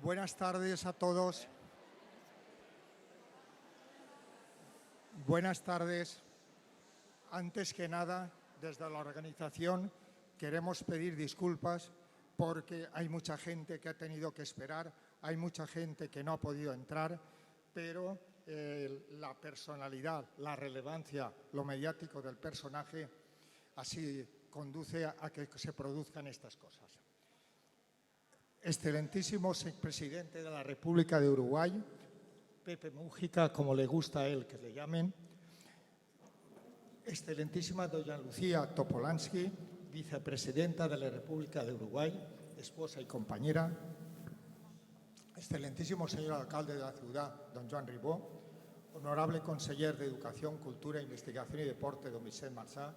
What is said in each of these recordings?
Buenas tardes a todos. Buenas tardes. Antes que nada, desde la organización queremos pedir disculpas porque hay mucha gente que ha tenido que esperar, hay mucha gente que no ha podido entrar, pero la personalidad, la relevancia, lo mediático del personaje así conduce a que se produzcan estas cosas. Excelentísimo presidente de la República de Uruguay, Pepe Mújica, como le gusta a él que le llamen. Excelentísima doña Lucía Topolansky, vicepresidenta de la República de Uruguay, esposa y compañera. Excelentísimo señor alcalde de la ciudad, don Joan Ribó. Honorable conseller de Educación, Cultura, Investigación y Deporte, don Vicent Marsá.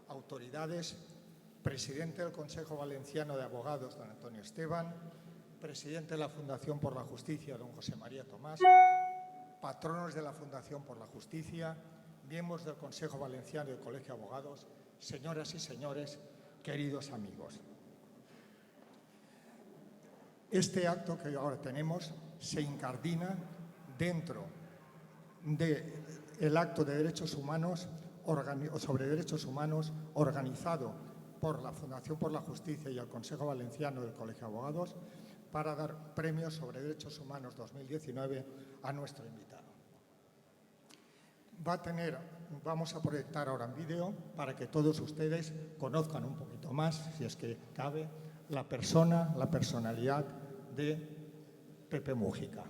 Autoridades, presidente del Consejo Valenciano de Abogados, don Antonio Esteban, presidente de la Fundación por la Justicia, don José María Tomás, patronos de la Fundación por la Justicia, miembros del Consejo Valenciano y del Colegio de Abogados, señoras y señores, queridos amigos. Este acto que ahora tenemos se incardina dentro del acto de derechos humanos sobre derechos humanos organizado por la Fundación por la Justicia y el Consejo Valenciano del Colegio de Abogados para dar premios sobre derechos humanos 2019 a nuestro invitado. Vamos a proyectar ahora en vídeo para que todos ustedes conozcan un poquito más, si es que cabe, la personalidad de Pepe Mújica.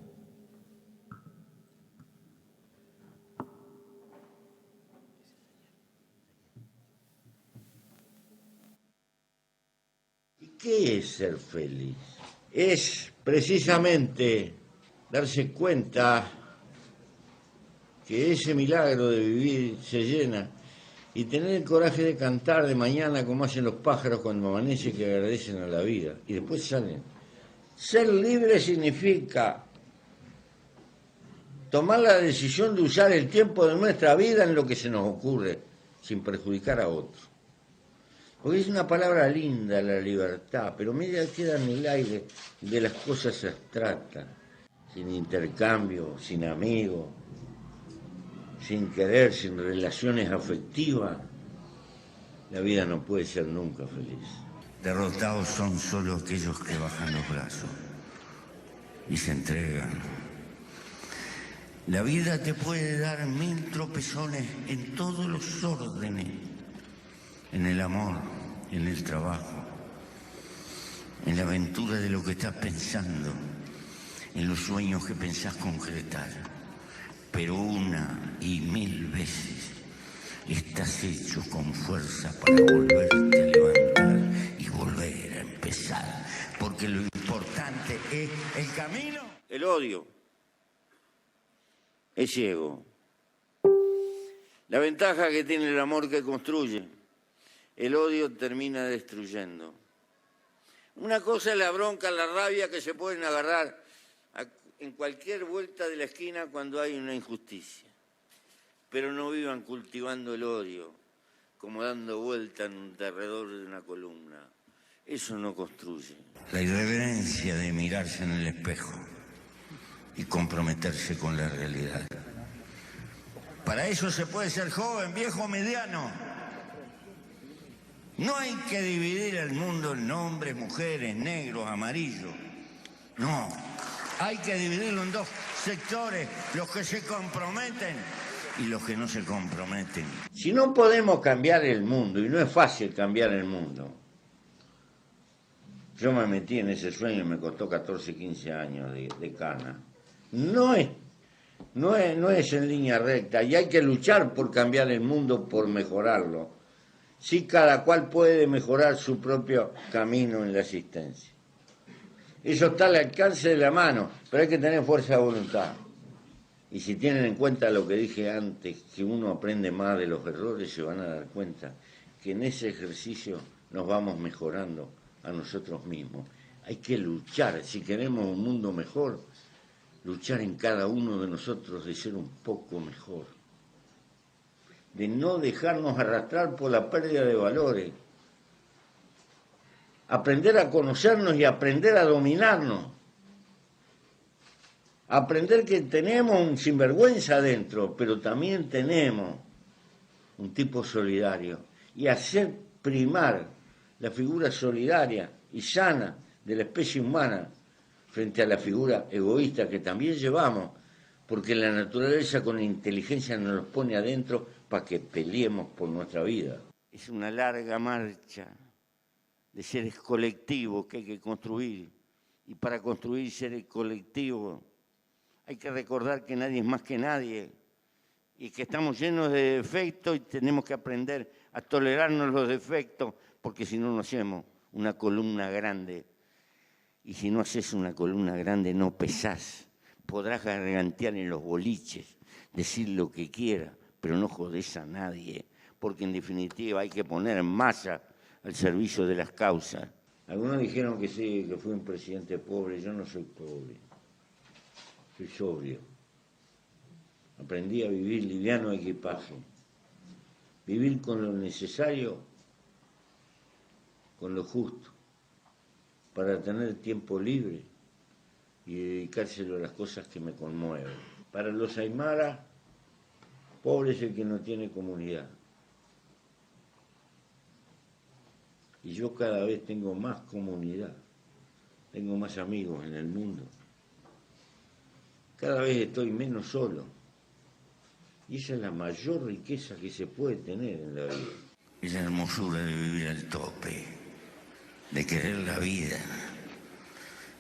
¿Qué es ser feliz? Es precisamente darse cuenta que ese milagro de vivir se llena y tener el coraje de cantar de mañana como hacen los pájaros cuando amanece, que agradecen a la vida y después salen. Ser libre significa tomar la decisión de usar el tiempo de nuestra vida en lo que se nos ocurre, sin perjudicar a otros. Porque es una palabra linda, la libertad, pero media queda en el aire de las cosas abstractas, sin intercambio, sin amigos, sin querer, sin relaciones afectivas. La vida no puede ser nunca feliz. Derrotados son solo aquellos que bajan los brazos y se entregan. La vida te puede dar 1000 tropezones en todos los órdenes. En el amor, en el trabajo, en la aventura de lo que estás pensando, en los sueños que pensás concretar. Pero 1 y 1000 veces estás hecho con fuerza para volverte a levantar y volver a empezar. Porque lo importante es el camino. El odio es ciego. La ventaja que tiene el amor que construye, el odio termina destruyendo. Una cosa es la bronca, la rabia que se pueden agarrar en cualquier vuelta de la esquina cuando hay una injusticia. Pero no vivan cultivando el odio, como dando vuelta alrededor de una columna. Eso no construye. La irreverencia de mirarse en el espejo y comprometerse con la realidad. Para eso se puede ser joven, viejo, mediano. No hay que dividir el mundo en hombres, mujeres, negros, amarillos. No, hay que dividirlo en 2 sectores, los que se comprometen y los que no se comprometen. Si no podemos cambiar el mundo, y no es fácil cambiar el mundo, yo me metí en ese sueño y me costó 14, 15 años de cana. No es en línea recta y hay que luchar por cambiar el mundo, por mejorarlo. Sí, cada cual puede mejorar su propio camino en la existencia. Eso está al alcance de la mano, pero hay que tener fuerza de voluntad. Y si tienen en cuenta lo que dije antes, que uno aprende más de los errores, se van a dar cuenta que en ese ejercicio nos vamos mejorando a nosotros mismos. Hay que luchar, si queremos un mundo mejor, luchar en cada uno de nosotros de ser un poco mejor, de no dejarnos arrastrar por la pérdida de valores, aprender a conocernos y aprender a dominarnos, Aprender que tenemos un sinvergüenza adentro, pero también tenemos un tipo solidario. Y hacer primar la figura solidaria y sana de la especie humana frente a la figura egoísta que también llevamos, porque la naturaleza con inteligencia nos los pone adentro para que peleemos por nuestra vida. Es una larga marcha de seres colectivos que hay que construir. Y para construir seres colectivos hay que recordar que nadie es más que nadie y que estamos llenos de defectos y tenemos que aprender a tolerarnos los defectos, porque si no, no hacemos una columna grande. Y si no haces una columna grande, no pesás. Podrás gargantear en los boliches, decir lo que quieras, pero no jodés a nadie, porque en definitiva hay que poner en masa al servicio de las causas. Algunos dijeron que sí, que fui un presidente pobre. Yo no soy pobre, soy sobrio. Aprendí a vivir liviano de equipaje, vivir con lo necesario, con lo justo, para tener tiempo libre y dedicárselo a las cosas que me conmueven. Para los aymaras, pobre es el que no tiene comunidad. Y yo cada vez tengo más comunidad, tengo más amigos en el mundo. Cada vez estoy menos solo. Y esa es la mayor riqueza que se puede tener en la vida. Es la hermosura de vivir al tope, de querer la vida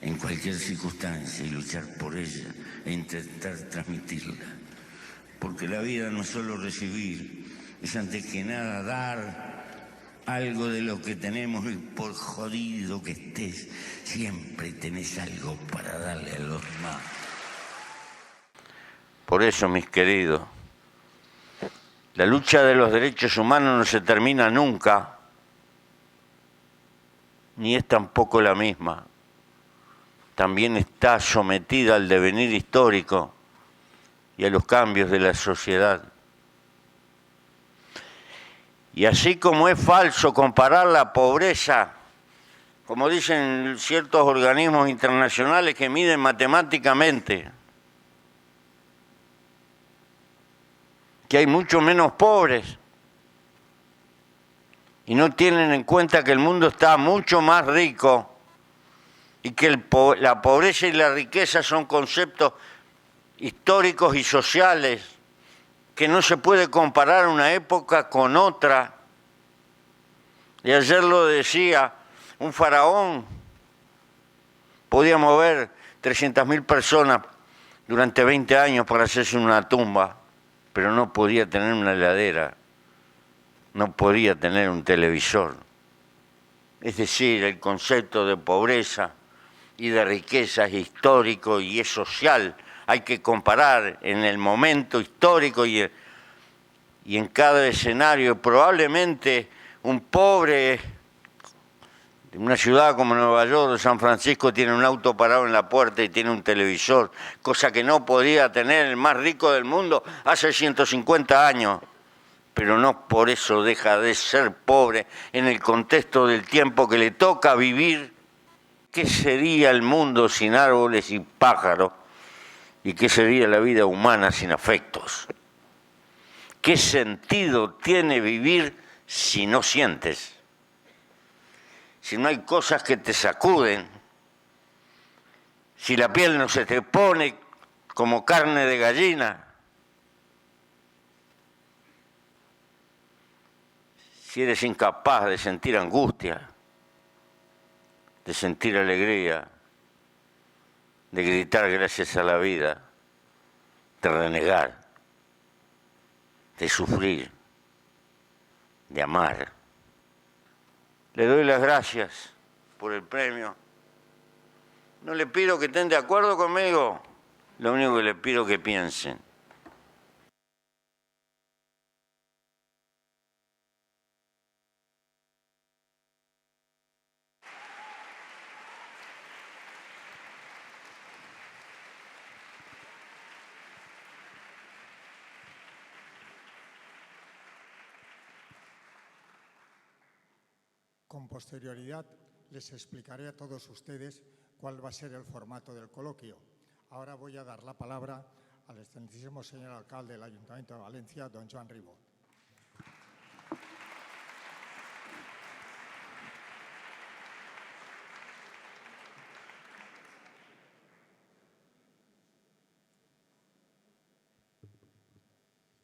en cualquier circunstancia y luchar por ella e intentar transmitirla. Porque la vida no es solo recibir, es antes que nada dar algo de lo que tenemos y por jodido que estés, siempre tenés algo para darle a los demás. Por eso, mis queridos, la lucha de los derechos humanos no se termina nunca, ni es tampoco la misma. También está sometida al devenir histórico y a los cambios de la sociedad. Y así como es falso comparar la pobreza, como dicen ciertos organismos internacionales que miden matemáticamente, que hay mucho menos pobres y no tienen en cuenta que el mundo está mucho más rico y que la pobreza y la riqueza son conceptos históricos y sociales que no se puede comparar una época con otra. Y ayer lo decía, un faraón podía mover 300.000 personas durante 20 años para hacerse una tumba, pero no podía tener una heladera, no podía tener un televisor. Es decir, el concepto de pobreza y de riqueza es histórico y es social. Hay que comparar en el momento histórico y en cada escenario. Probablemente un pobre de una ciudad como Nueva York o San Francisco tiene un auto parado en la puerta y tiene un televisor, cosa que no podía tener el más rico del mundo hace 150 años. Pero no por eso deja de ser pobre en el contexto del tiempo que le toca vivir. ¿Qué sería el mundo sin árboles y pájaros? ¿Y qué sería la vida humana sin afectos? ¿Qué sentido tiene vivir si no sientes? Si no hay cosas que te sacuden, si la piel no se te pone como carne de gallina, si eres incapaz de sentir angustia, de sentir alegría, de gritar gracias a la vida, de renegar, de sufrir, de amar. Le doy las gracias por el premio. No le pido que estén de acuerdo conmigo, lo único que le pido es que piensen. Con posterioridad les explicaré a todos ustedes cuál va a ser el formato del coloquio. Ahora voy a dar la palabra al excelentísimo señor alcalde del Ayuntamiento de Valencia, don Joan Ribó.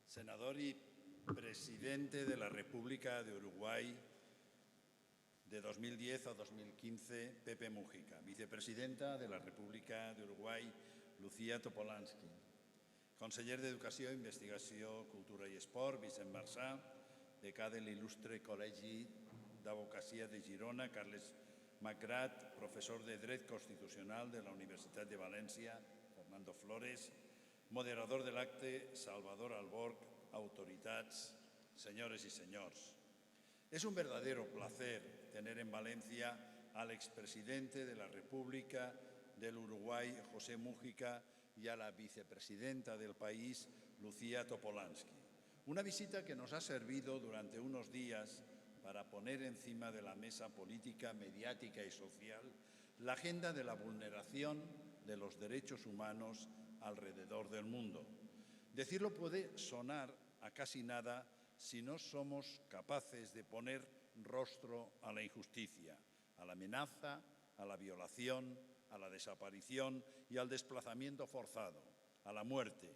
Senador y presidente de la República de Uruguay de 2010 a 2015, Pepe Mújica. Vicepresidenta de la República de Uruguay, Lucía Topolansky. Conseller d'Educació, Investigació, Cultura i Esport, Vicent Marçà. Decà de l'il·lustre Col·legi d'Advocacia de Girona, Carles Macrat. Professor de Dret Constitucional de la Universitat de València, Fernando Flores. Moderador de l'acte, Salvador Alborg. Autoritats, señores y señores. Es un verdadero placer tener en Valencia al expresidente de la República del Uruguay, José Mújica, y a la vicepresidenta del país, Lucía Topolansky. Una visita que nos ha servido durante unos días para poner encima de la mesa política, mediática y social la agenda de la vulneración de los derechos humanos alrededor del mundo. Decirlo puede sonar a casi nada si no somos capaces de poner rostro a la injusticia, a la amenaza, a la violación, a la desaparición y al desplazamiento forzado, a la muerte.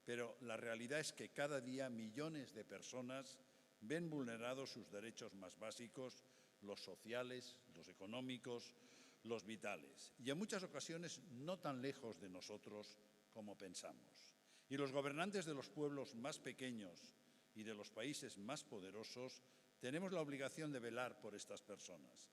Pero la realidad es que cada día millones de personas ven vulnerados sus derechos más básicos, los sociales, los económicos, los vitales, y en muchas ocasiones no tan lejos de nosotros como pensamos. Y los gobernantes de los pueblos más pequeños y de los países más poderosos tenemos la obligación de velar por estas personas.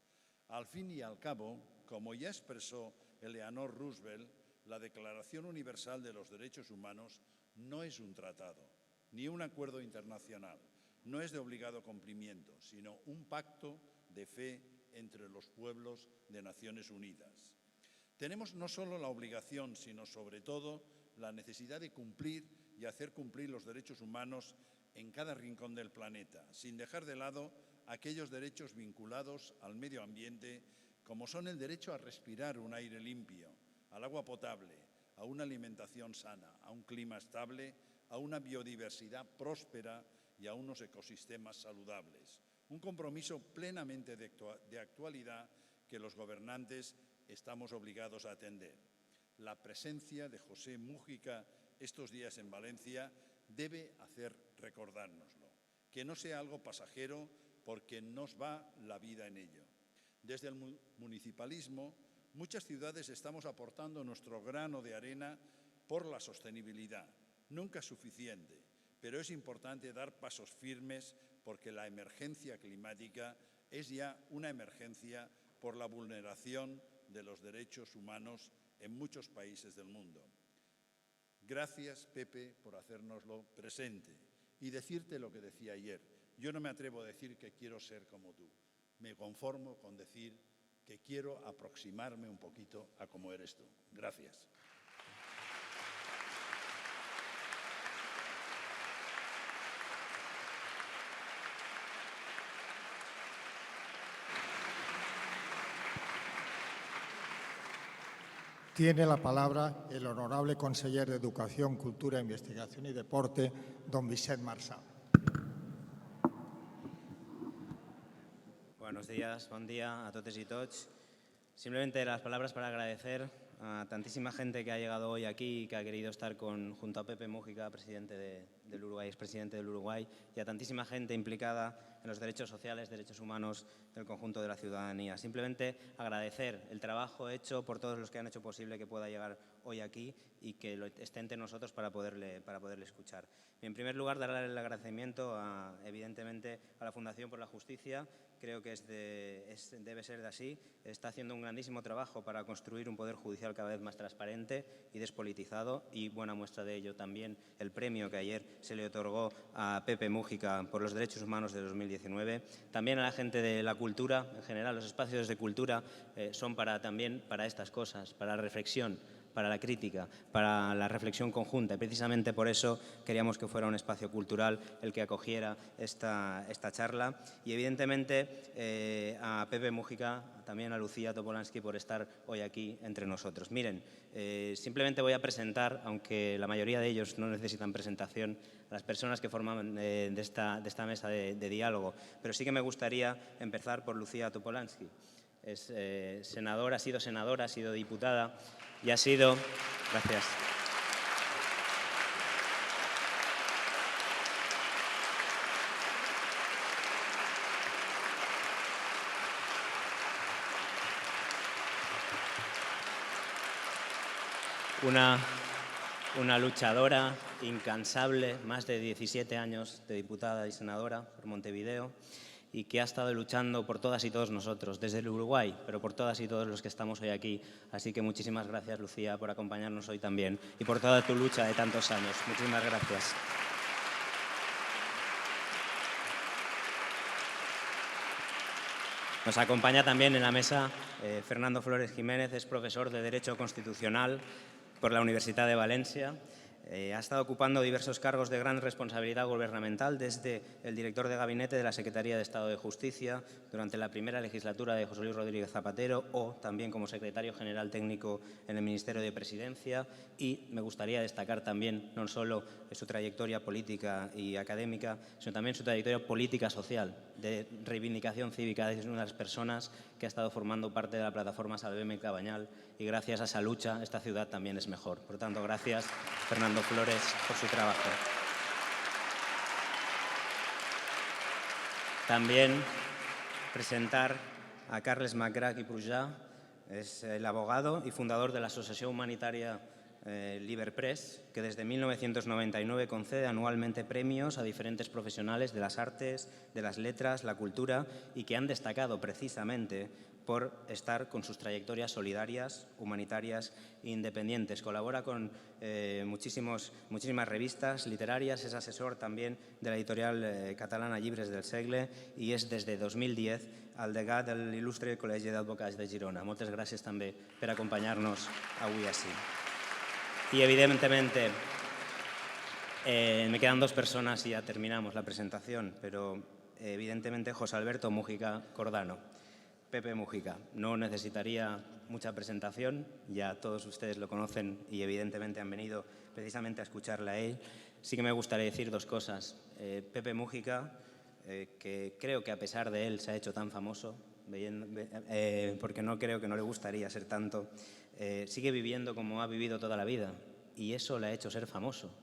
Al fin y al cabo, como ya expresó Eleanor Roosevelt, la Declaración Universal de los Derechos Humanos no es un tratado, ni un acuerdo internacional, no es de obligado cumplimiento, sino un pacto de fe entre los pueblos de Naciones Unidas. Tenemos no solo la obligación, sino sobre todo la necesidad de cumplir y hacer cumplir los derechos humanos en cada rincón del planeta, sin dejar de lado aquellos derechos vinculados al medio ambiente, como son el derecho a respirar un aire limpio, al agua potable, a una alimentación sana, a un clima estable, a una biodiversidad próspera y a unos ecosistemas saludables. Un compromiso plenamente de actualidad que los gobernantes estamos obligados a atender. La presencia de José Mújica estos días en Valencia debe hacer recordárnoslo, que no sea algo pasajero porque nos va la vida en ello. Desde el municipalismo, muchas ciudades estamos aportando nuestro grano de arena por la sostenibilidad. Nunca es suficiente, pero es importante dar pasos firmes porque la emergencia climática es ya una emergencia por la vulneración de los derechos humanos en muchos países del mundo. Gracias, Pepe, por hacérnoslo presente y decirte lo que decía ayer. Yo no me atrevo a decir que quiero ser como tú. Me conformo con decir que quiero aproximarme un poquito a cómo eres tú. Gracias. Tiene la palabra el honorable conseller de Educación, Cultura, Investigación y Deporte, don Vicent Marçà. Buenos días, buen día a totes y tots. Simplemente las palabras para agradecer a tantísima gente que ha llegado hoy aquí y que ha querido estar junto a Pepe Mújica, presidente del Uruguay, expresidente del Uruguay, y a tantísima gente implicada en los derechos sociales, derechos humanos del conjunto de la ciudadanía. Simplemente agradecer el trabajo hecho por todos los que han hecho posible que pueda llegar hoy aquí y que lo esté entre nosotros para poderle escuchar. Y en primer lugar, darle el agradecimiento, evidentemente, a la Fundación por la Justicia. Creo que debe ser de así. Está haciendo un grandísimo trabajo para construir un poder judicial cada vez más transparente y despolitizado, y buena muestra de ello también el premio que ayer se le otorgó a Pepe Mújica por los derechos humanos de 2019. También a la gente de la cultura, en general, los espacios de cultura son también para estas cosas, para la reflexión, para la crítica, para la reflexión conjunta. Y precisamente por eso queríamos que fuera un espacio cultural el que acogiera esta charla. Y evidentemente a Pepe Mújica, también a Lucía Topolansky por estar hoy aquí entre nosotros. Miren, simplemente voy a presentar, aunque la mayoría de ellos no necesitan presentación, a las personas que forman de esta mesa de diálogo. Pero sí que me gustaría empezar por Lucía Topolansky. Es senadora, ha sido diputada y ha sido... Gracias. Una luchadora incansable, más de 17 años de diputada y senadora por Montevideo, y que ha estado luchando por todas y todos nosotros, desde el Uruguay, pero por todas y todos los que estamos hoy aquí. Así que muchísimas gracias, Lucía, por acompañarnos hoy también y por toda tu lucha de tantos años. Muchísimas gracias. Nos acompaña también en la mesa Fernando Flores Jiménez, es profesor de Derecho Constitucional por la Universidad de Valencia. Ha estado ocupando diversos cargos de gran responsabilidad gubernamental, desde el director de gabinete de la Secretaría de Estado de Justicia durante la primera legislatura de José Luis Rodríguez Zapatero, o también como secretario general técnico en el Ministerio de Presidencia. Y me gustaría destacar también no solo su trayectoria política y académica, sino también su trayectoria política social, de reivindicación cívica. Es una de las personas que ha estado formando parte de la plataforma Salveme Cabañal, y gracias a esa lucha esta ciudad también es mejor. Por tanto, gracias, Fernando Flores, por su trabajo. También presentar a Carles Macrach i Prujà, es el abogado y fundador de la Asociación Humanitaria Liberpress, que desde 1999 concede anualmente premios a diferentes profesionales de las artes, de las letras, la cultura, y que han destacado precisamente por estar con sus trayectorias solidarias, humanitarias e independientes. Colabora con muchísimas revistas literarias, es asesor también de la editorial catalana Llibres del Segle y es desde 2010 el degà de l'il·lustre Col·legi d'Advocats de Girona. Moltes gràcies també per acompanyar-nos avui ací. Y evidentemente me quedan dos personas y ya terminamos la presentación, pero evidentemente José Alberto Mújica Cordano. Pepe Mújica, no necesitaría mucha presentación, ya todos ustedes lo conocen y evidentemente han venido precisamente a escucharle a él. Sí que me gustaría decir dos cosas. Pepe Mújica, que creo que a pesar de él se ha hecho tan famoso, porque no creo que no le gustaría ser tanto, sigue viviendo como ha vivido toda la vida y eso le ha hecho ser famoso.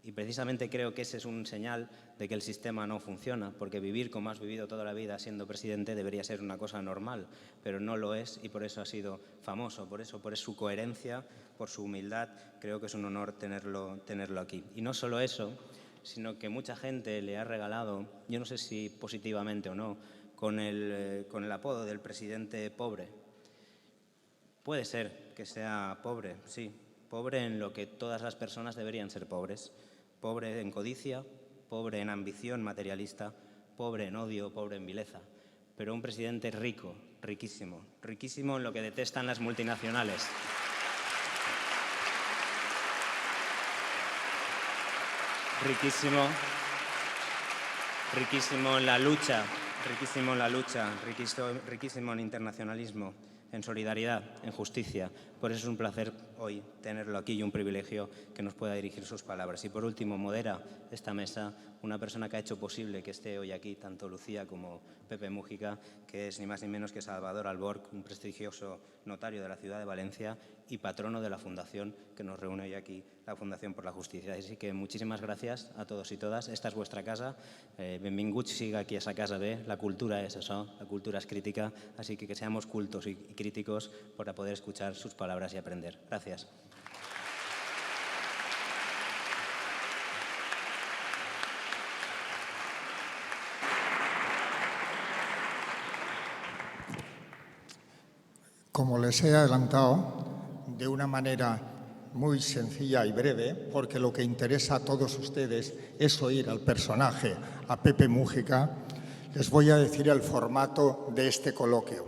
Y precisamente creo que ese es un señal de que el sistema no funciona, porque vivir como has vivido toda la vida siendo presidente debería ser una cosa normal, pero no lo es y por eso ha sido famoso, por su coherencia, por su humildad. Creo que es un honor tenerlo aquí. Y no solo eso, sino que mucha gente le ha regalado, yo no sé si positivamente o no, con el apodo del presidente pobre. Puede ser que sea pobre, sí, pobre en lo que todas las personas deberían ser pobres. Pobre en codicia, pobre en ambición materialista, pobre en odio, pobre en vileza. Pero un presidente rico, riquísimo, riquísimo en lo que detestan las multinacionales. Riquísimo en la lucha, riquísimo en internacionalismo, en solidaridad, en justicia. Por eso es un placer hoy tenerlo aquí y un privilegio que nos pueda dirigir sus palabras. Y por último, modera esta mesa una persona que ha hecho posible que esté hoy aquí, tanto Lucía como Pepe Mújica, que es ni más ni menos que Salvador Alborch, un prestigioso notario de la ciudad de Valencia y patrono de la fundación que nos reúne hoy aquí, la Fundación por la Justicia. Así que muchísimas gracias a todos y todas. Esta es vuestra casa. Benvinguts siga aquí a esa casa bé. La cultura es eso, la cultura es crítica. Así que seamos cultos y críticos para poder escuchar sus palabras y aprender. Gracias. Como les he adelantado, de una manera muy sencilla y breve, porque lo que interesa a todos ustedes es oír al personaje, a Pepe Mújica, les voy a decir el formato de este coloquio.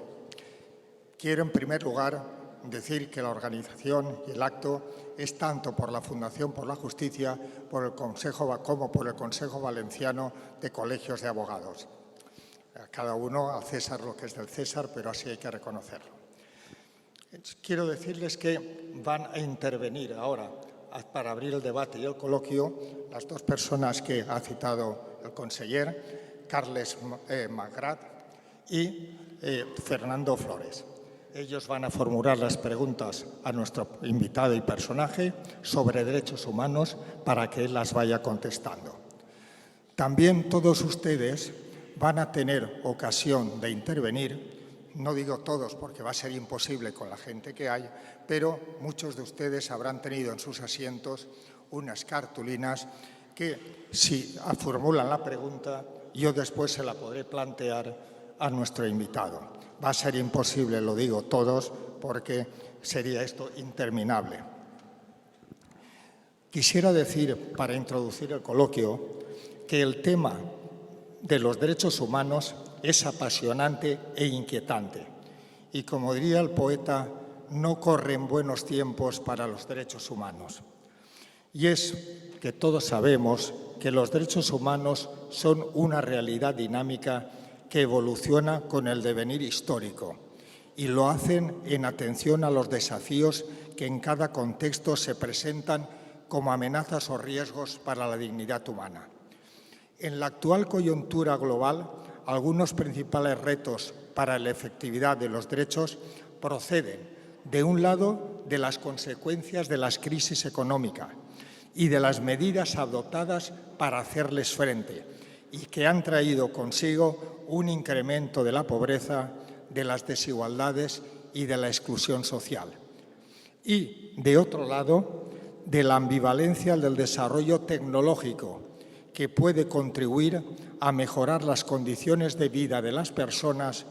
Quiero, en primer lugar, decir que la organización y el acto es tanto por la Fundación por la Justicia como por el Consejo Valenciano de Colegios de Abogados. A cada uno al César lo que es del César, pero así hay que reconocerlo. Quiero decirles que van a intervenir ahora para abrir el debate y el coloquio las dos personas que ha citado el conseller, Carles Magrat y Fernando Flores. Ellos van a formular las preguntas a nuestro invitado y personaje sobre derechos humanos para que él las vaya contestando. También todos ustedes van a tener ocasión de intervenir. No digo todos porque va a ser imposible con la gente que hay, pero muchos de ustedes habrán tenido en sus asientos unas cartulinas que, si formulan la pregunta, yo después se la podré plantear a nuestro invitado. Va a ser imposible, lo digo todos, porque sería esto interminable. Quisiera decir, para introducir el coloquio, que el tema de los derechos humanos es apasionante e inquietante. Y como diría el poeta, no corren buenos tiempos para los derechos humanos. Y es que todos sabemos que los derechos humanos son una realidad dinámica que evoluciona con el devenir histórico y lo hacen en atención a los desafíos que en cada contexto se presentan como amenazas o riesgos para la dignidad humana. En la actual coyuntura global, algunos principales retos para la efectividad de los derechos proceden, de un lado, de las consecuencias de las crisis económicas y de las medidas adoptadas para hacerles frente y que han traído consigo un incremento de la pobreza, de las desigualdades y de la exclusión social. Y, de otro lado, de la ambivalencia del desarrollo tecnológico, que puede contribuir a mejorar las condiciones de vida de las personas,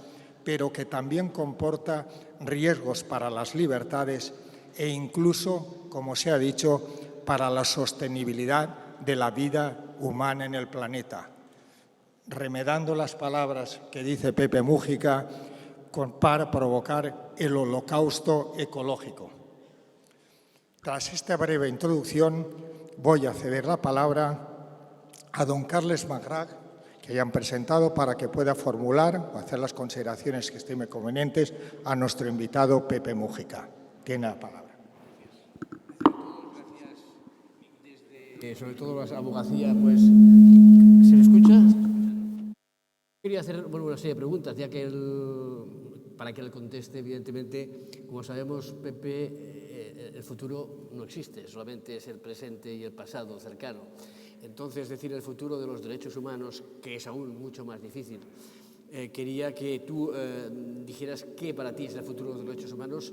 pero que también comporta riesgos para las libertades e incluso, como se ha dicho, para la sostenibilidad de la vida humana en el planeta. Remedando las palabras que dice Pepe Mújica, para provocar el holocausto ecológico. Tras esta breve introducción, voy a ceder la palabra a don Carles Magrat, que ya han presentado, para que pueda formular o hacer las consideraciones que estime convenientes a nuestro invitado Pepe Mújica. Tiene la palabra. Gracias. Sobre todo la abogacía, pues... ¿Se me escucha? Quería hacer una serie de preguntas, ya que para que él conteste, evidentemente, como sabemos, Pepe, el futuro no existe, solamente es el presente y el pasado cercano. Entonces, decir el futuro de los derechos humanos, que es aún mucho más difícil, quería que tú dijeras qué para ti es el futuro de los derechos humanos,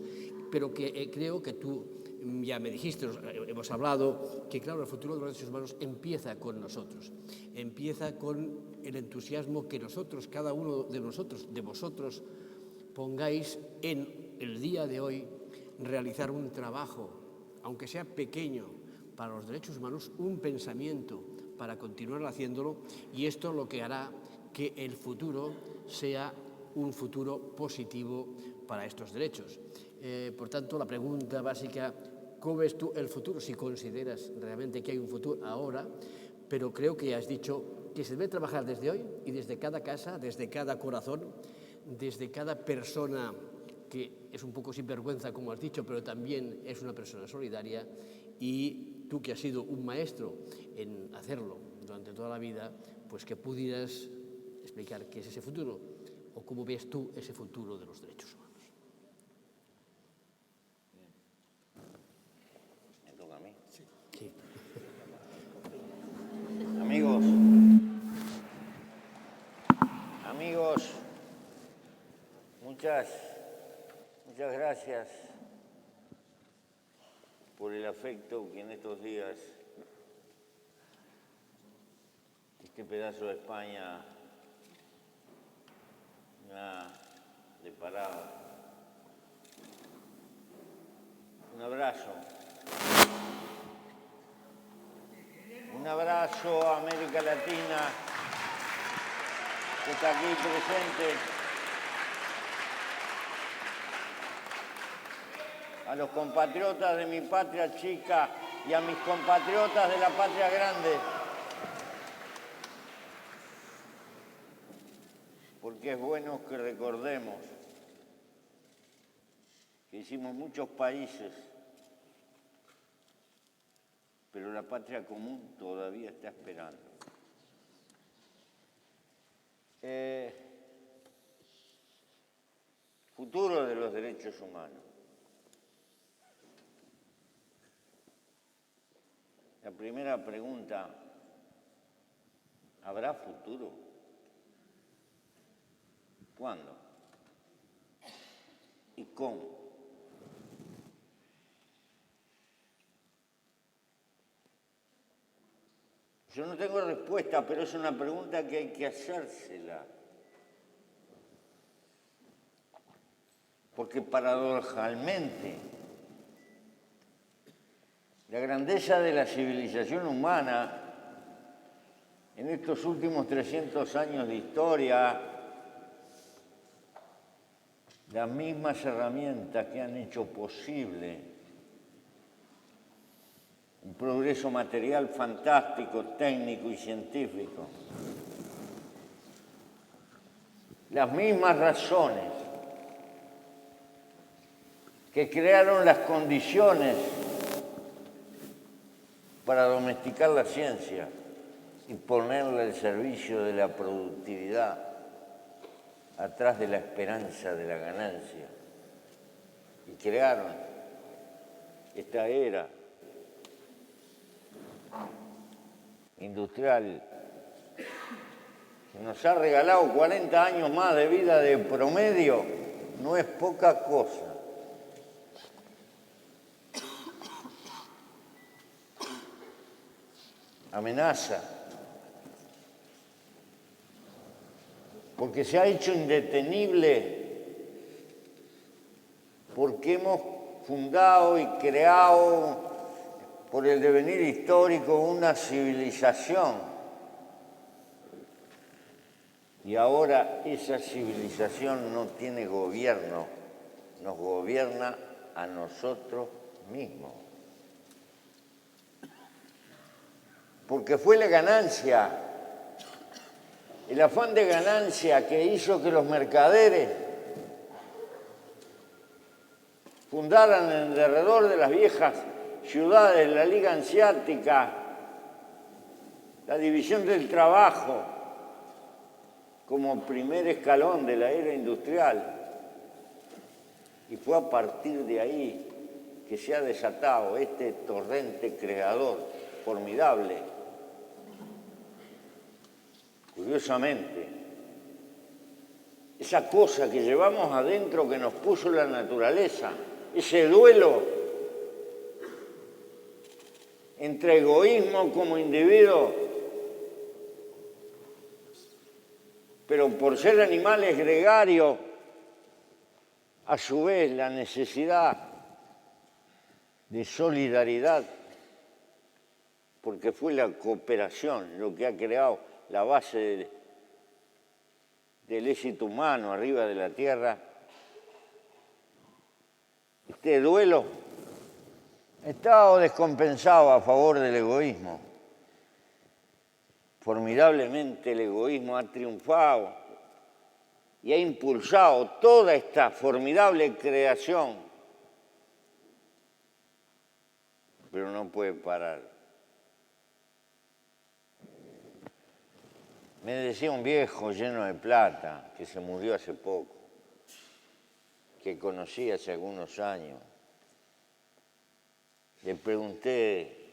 pero que creo que tú ya me dijiste, hemos hablado, que claro, el futuro de los derechos humanos empieza con nosotros, empieza con el entusiasmo que nosotros, cada uno de nosotros, de vosotros, pongáis en el día de hoy realizar un trabajo, aunque sea pequeño, para los derechos humanos, un pensamiento para continuar haciéndolo, y esto lo que hará que el futuro sea un futuro positivo para estos derechos. Por tanto, la pregunta básica, ¿cómo ves tú el futuro? Si consideras realmente que hay un futuro ahora, pero creo que has dicho que se debe trabajar desde hoy y desde cada casa, desde cada corazón, desde cada persona que es un poco sinvergüenza, como has dicho, pero también es una persona solidaria, y tú que has sido un maestro en hacerlo durante toda la vida, pues que pudieras explicar qué es ese futuro o cómo ves tú ese futuro de los derechos humanos. ¿Me toca a mí? Sí. Amigos, muchas gracias por el afecto que en estos días este pedazo de España me ha deparado. Un abrazo. Un abrazo a América Latina, que está aquí presente. a los compatriotas de mi patria chica y a mis compatriotas de la patria grande. Porque es bueno que recordemos que hicimos muchos países, pero la patria común todavía está esperando. Futuro de los derechos humanos. La primera pregunta, ¿habrá futuro? ¿Cuándo? ¿Y cómo? Yo no tengo respuesta, pero es una pregunta que hay que hacérsela. Porque paradójicamente, la grandeza de la civilización humana en estos últimos 300 años de historia, las mismas herramientas que han hecho posible un progreso material fantástico, técnico y científico, las mismas razones que crearon las condiciones para domesticar la ciencia y ponerla al servicio de la productividad atrás de la esperanza de la ganancia. Y crearon esta era industrial que nos ha regalado 40 años más de vida de promedio, no es poca cosa. Amenaza, porque se ha hecho indetenible, porque hemos fundado y creado por el devenir histórico una civilización. Y ahora esa civilización no tiene gobierno, nos gobierna a nosotros mismos. Porque fue la ganancia, el afán de ganancia que hizo que los mercaderes fundaran en derredor de las viejas ciudades la Liga Hanseática, la división del trabajo como primer escalón de la era industrial. Y fue a partir de ahí que se ha desatado este torrente creador formidable. Curiosamente, esa cosa que llevamos adentro que nos puso la naturaleza, ese duelo entre egoísmo como individuo, pero por ser animales gregarios, a su vez la necesidad de solidaridad, porque fue la cooperación lo que ha creado la base del éxito humano arriba de la tierra. Este duelo ha estado descompensado a favor del egoísmo. Formidablemente el egoísmo ha triunfado y ha impulsado toda esta formidable creación, pero no puede parar. Me decía un viejo lleno de plata, que se murió hace poco, que conocí hace algunos años. Le pregunté,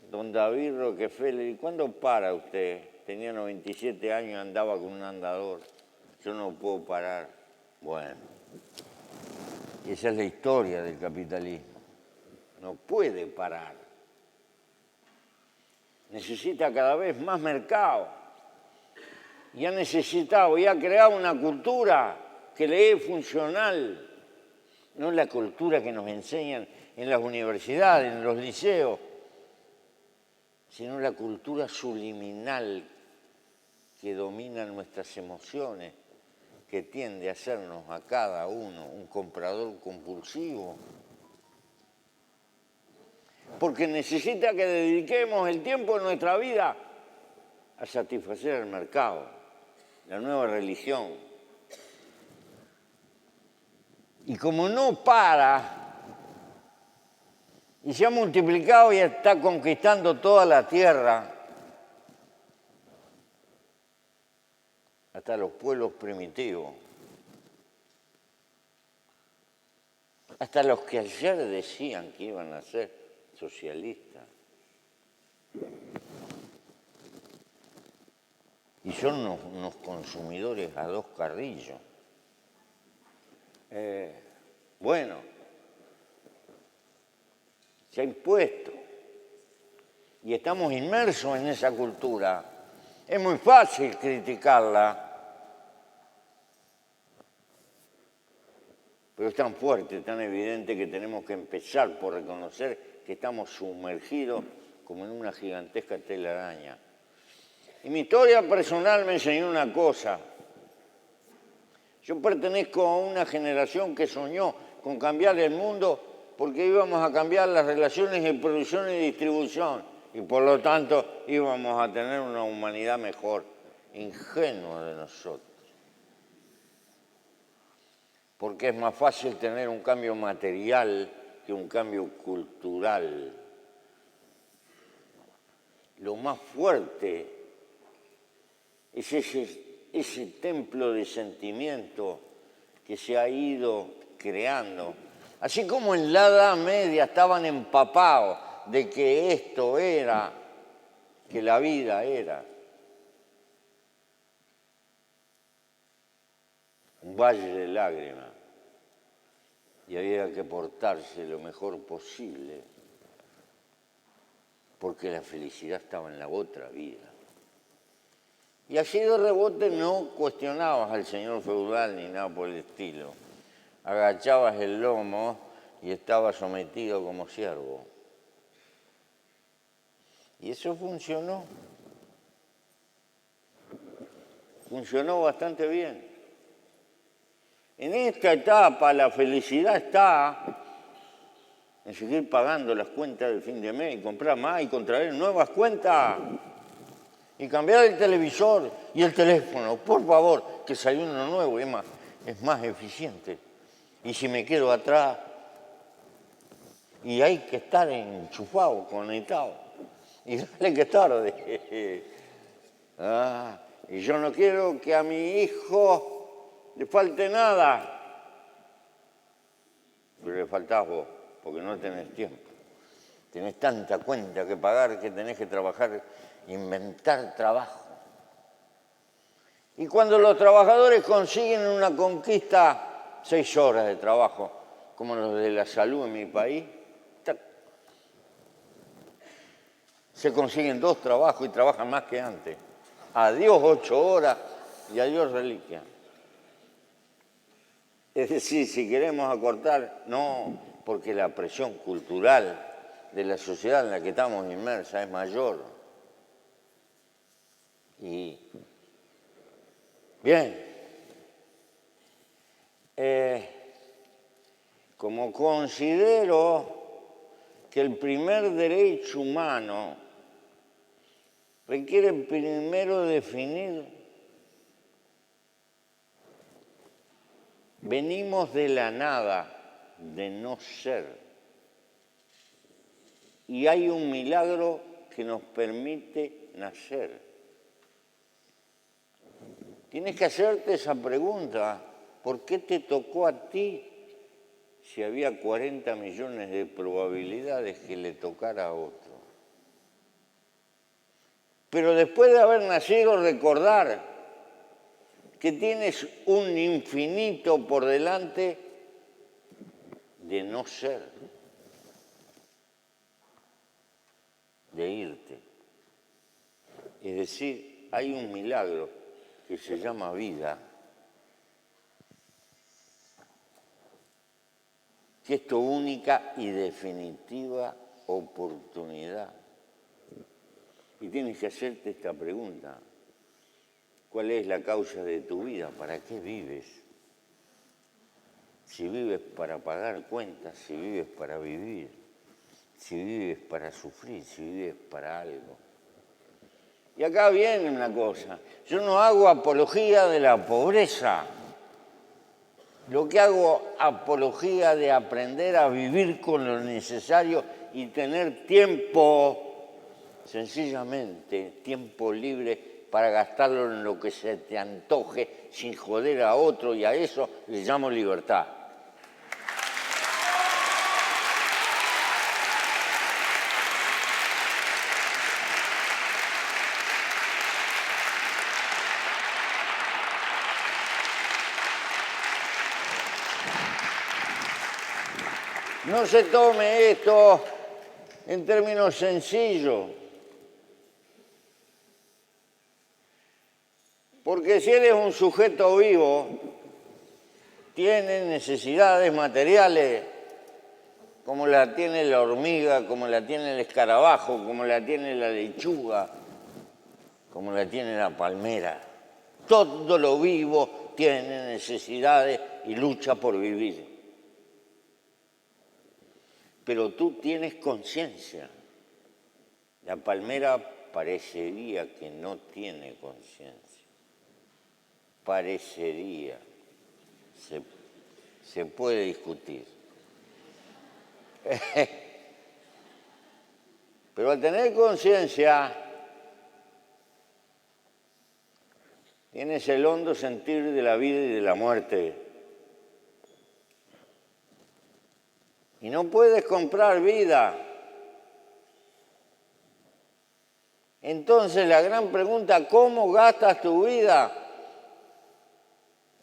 don David Rockefeller, ¿y cuándo para usted? Tenía 97 años, andaba con un andador. Yo no puedo parar. Bueno, y esa es la historia del capitalismo. No puede parar. Necesita cada vez más mercado. Y ha necesitado y ha creado una cultura que le es funcional, no la cultura que nos enseñan en las universidades, en los liceos, sino la cultura subliminal que domina nuestras emociones, que tiende a hacernos a cada uno un comprador compulsivo, porque necesita que dediquemos el tiempo de nuestra vida a satisfacer el mercado, la nueva religión. Y como no para, y se ha multiplicado y está conquistando toda la tierra, hasta los pueblos primitivos, hasta los que ayer decían que iban a ser socialistas, y son unos consumidores a dos carrillos. Bueno, se ha impuesto y estamos inmersos en esa cultura. Es muy fácil criticarla, pero es tan fuerte, tan evidente que tenemos que empezar por reconocer que estamos sumergidos como en una gigantesca telaraña. Y mi historia personal me enseñó una cosa. Yo pertenezco a una generación que soñó con cambiar el mundo porque íbamos a cambiar las relaciones de producción y distribución y por lo tanto íbamos a tener una humanidad mejor. Ingenuo de nosotros. Porque es más fácil tener un cambio material que un cambio cultural. Lo más fuerte es ese templo de sentimiento que se ha ido creando. Así como en la Edad Media estaban empapados de que esto era, que la vida era un valle de lágrimas y había que portarse lo mejor posible porque la felicidad estaba en la otra vida. Y así de rebote no cuestionabas al señor feudal ni nada por el estilo. Agachabas el lomo y estabas sometido como siervo. Y eso funcionó. Funcionó bastante bien. En esta etapa la felicidad está en seguir pagando las cuentas del fin de mes y comprar más y contraer nuevas cuentas. Y cambiar el televisor y el teléfono, por favor, que salió uno nuevo, es más eficiente. Y si me quedo atrás, y hay que estar enchufado, conectado, y dale que es tarde. Y yo no quiero que a mi hijo le falte nada, pero le faltás vos, porque no tenés tiempo. Tenés tanta cuenta que pagar que tenés que trabajar, inventar trabajo. Y cuando los trabajadores consiguen una conquista, 6 horas de trabajo, como los de la salud en mi país, se consiguen 2 trabajos y trabajan más que antes. Adiós 8 horas y adiós reliquia. Es decir, si queremos acortar, no, porque la presión cultural de la sociedad en la que estamos inmersa es mayor. Y bien, como considero que el primer derecho humano requiere primero definir, venimos de la nada, de no ser, y hay un milagro que nos permite nacer. Tienes que hacerte esa pregunta, ¿por qué te tocó a ti si había 40 millones de probabilidades que le tocara a otro? Pero después de haber nacido, recordar que tienes un infinito por delante de no ser, de irte. Es decir, hay un milagro que se llama vida, que es tu única y definitiva oportunidad. Y tienes que hacerte esta pregunta. ¿Cuál es la causa de tu vida? ¿Para qué vives? Si vives para pagar cuentas, si vives para vivir, si vives para sufrir, si vives para algo. Y acá viene una cosa, yo no hago apología de la pobreza, lo que hago apología de aprender a vivir con lo necesario y tener tiempo, sencillamente, tiempo libre para gastarlo en lo que se te antoje sin joder a otro, y a eso le llamo libertad. No se tome esto en términos sencillos, porque si eres un sujeto vivo, tienes necesidades materiales, como la tiene la hormiga, como la tiene el escarabajo, como la tiene la lechuga, como la tiene la palmera. Todo lo vivo tiene necesidades y lucha por vivir. Pero tú tienes conciencia. La palmera parecería que no tiene conciencia. Parecería. Se puede discutir. Pero al tener conciencia, tienes el hondo sentir de la vida y de la muerte. Y no puedes comprar vida. Entonces la gran pregunta, ¿cómo gastas tu vida?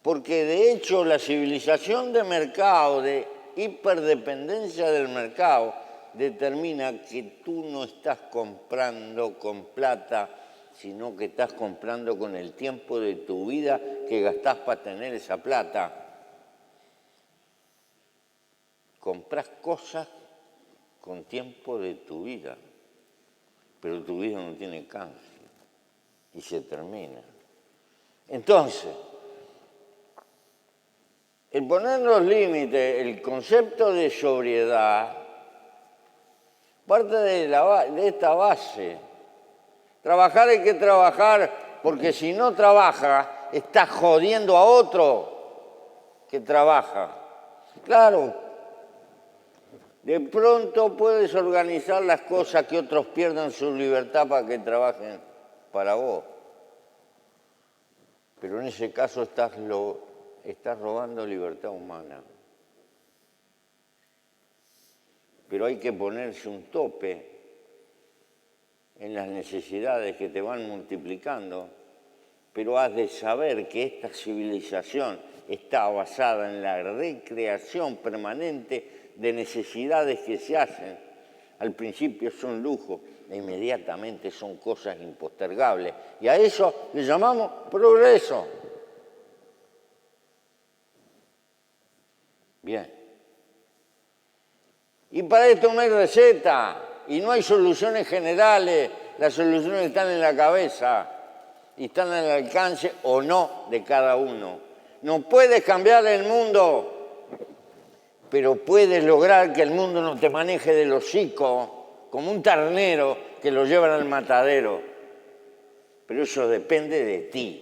Porque de hecho la civilización de mercado, de hiperdependencia del mercado, determina que tú no estás comprando con plata, sino que estás comprando con el tiempo de tu vida que gastás para tener esa plata. Compras cosas con tiempo de tu vida, pero tu vida no tiene canje y se termina. Entonces, el poner los límites, el concepto de sobriedad, parte de esta base. Trabajar hay que trabajar, porque si no trabaja, estás jodiendo a otro que trabaja. Claro. De pronto puedes organizar las cosas que otros pierdan su libertad para que trabajen para vos. Pero en ese caso estás robando libertad humana. Pero hay que ponerse un tope en las necesidades que te van multiplicando. Pero has de saber que esta civilización está basada en la recreación permanente de necesidades que se hacen. Al principio son lujos e inmediatamente son cosas impostergables. Y a eso le llamamos progreso. Bien. Y para esto no hay receta y no hay soluciones generales. Las soluciones están en la cabeza y están al alcance o no de cada uno. No puedes cambiar el mundo, pero puedes lograr que el mundo no te maneje del hocico como un ternero que lo llevan al matadero. Pero eso depende de ti.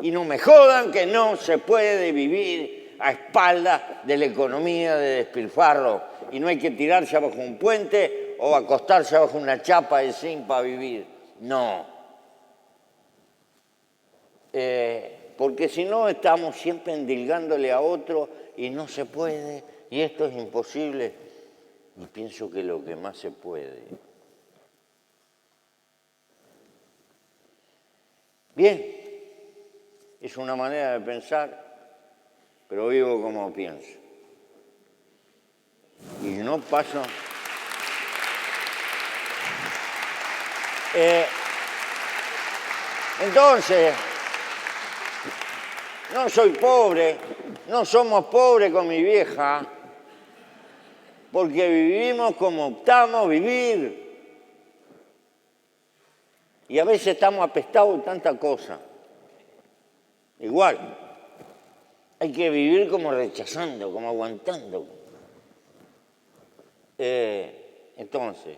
Y no me jodan que no se puede vivir a espaldas de la economía de despilfarro. Y no hay que tirarse abajo un puente o acostarse abajo una chapa de zinc para vivir. No. Porque si no estamos siempre endilgándole a otro y no se puede, y esto es imposible. Y pienso que lo que más se puede. Bien, es una manera de pensar, pero vivo como pienso. Y no paso... Entonces, no soy pobre, no somos pobres con mi vieja, porque vivimos como optamos vivir. Y a veces estamos apestados de tanta cosa. Igual, hay que vivir como rechazando, como aguantando. Entonces,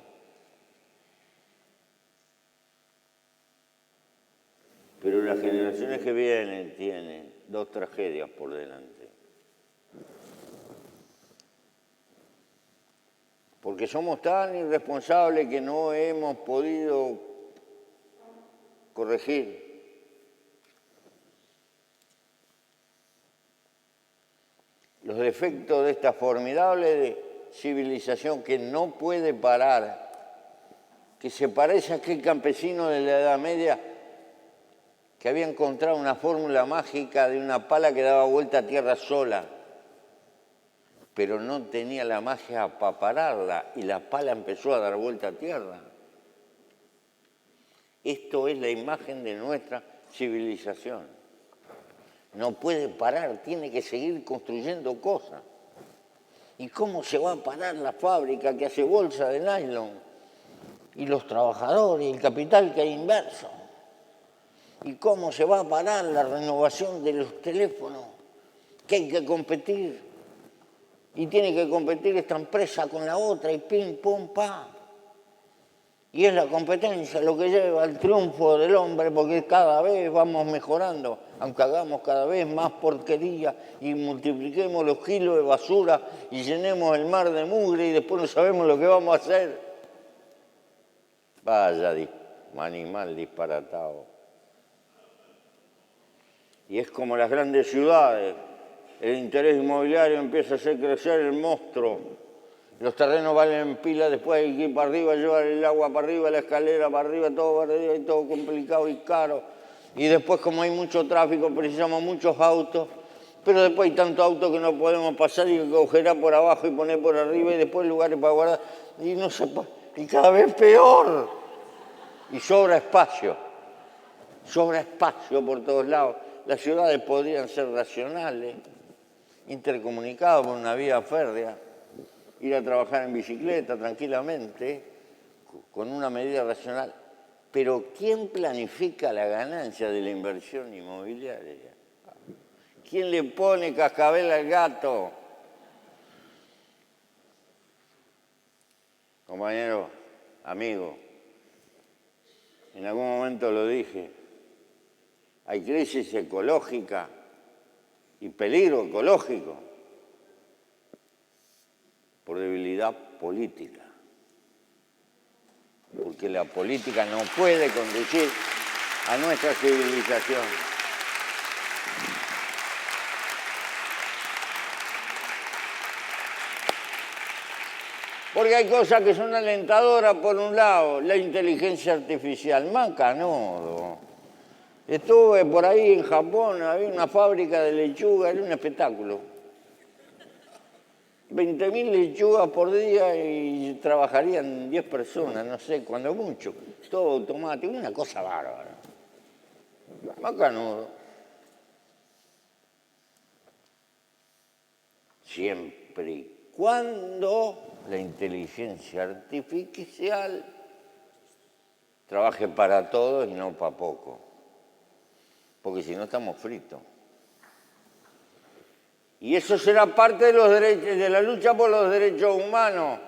pero las generaciones que vienen tienen dos tragedias por delante. Porque somos tan irresponsables que no hemos podido corregir. Los defectos de esta formidable civilización que no puede parar, que se parece a aquel campesino de la Edad Media que había encontrado una fórmula mágica de una pala que daba vuelta a tierra sola, pero no tenía la magia para pararla y la pala empezó a dar vuelta a tierra. Esto es la imagen de nuestra civilización. No puede parar, tiene que seguir construyendo cosas. ¿Y cómo se va a parar la fábrica que hace bolsa de nylon? Y los trabajadores, y el capital que hay inverso. ¿Y cómo se va a parar la renovación de los teléfonos? Que hay que competir. Y tiene que competir esta empresa con la otra y pim, pum, pa. Y es la competencia lo que lleva al triunfo del hombre, porque cada vez vamos mejorando, aunque hagamos cada vez más porquería y multipliquemos los kilos de basura y llenemos el mar de mugre y después no sabemos lo que vamos a hacer. Vaya animal disparatado. Y es como las grandes ciudades, el interés inmobiliario empieza a hacer crecer el monstruo. Los terrenos valen pila, después hay que ir para arriba, llevar el agua para arriba, la escalera para arriba, todo para arriba y todo complicado y caro. Y después, como hay mucho tráfico, precisamos muchos autos, pero después hay tantos autos que no podemos pasar y cogerá por abajo y poner por arriba y después lugares para guardar. Y no se puede, y cada vez peor. Y sobra espacio por todos lados. Las ciudades podrían ser racionales, intercomunicadas por una vía férrea. Ir a trabajar en bicicleta tranquilamente, con una medida racional. Pero ¿quién planifica la ganancia de la inversión inmobiliaria? ¿Quién le pone cascabel al gato? Compañero, amigo, en algún momento lo dije, hay crisis ecológica y peligro ecológico por debilidad política, porque la política no puede conducir a nuestra civilización. Porque hay cosas que son alentadoras, por un lado, la inteligencia artificial, macanudo. Estuve por ahí en Japón, había una fábrica de lechuga, era un espectáculo. 20.000 lechugas por día y trabajarían 10 personas, no sé, cuando mucho. Todo automático, una cosa bárbara. Macanudo. Siempre y cuando la inteligencia artificial trabaje para todos y no para poco. Porque si no estamos fritos. Y eso será parte de los derechos, de la lucha por los derechos humanos,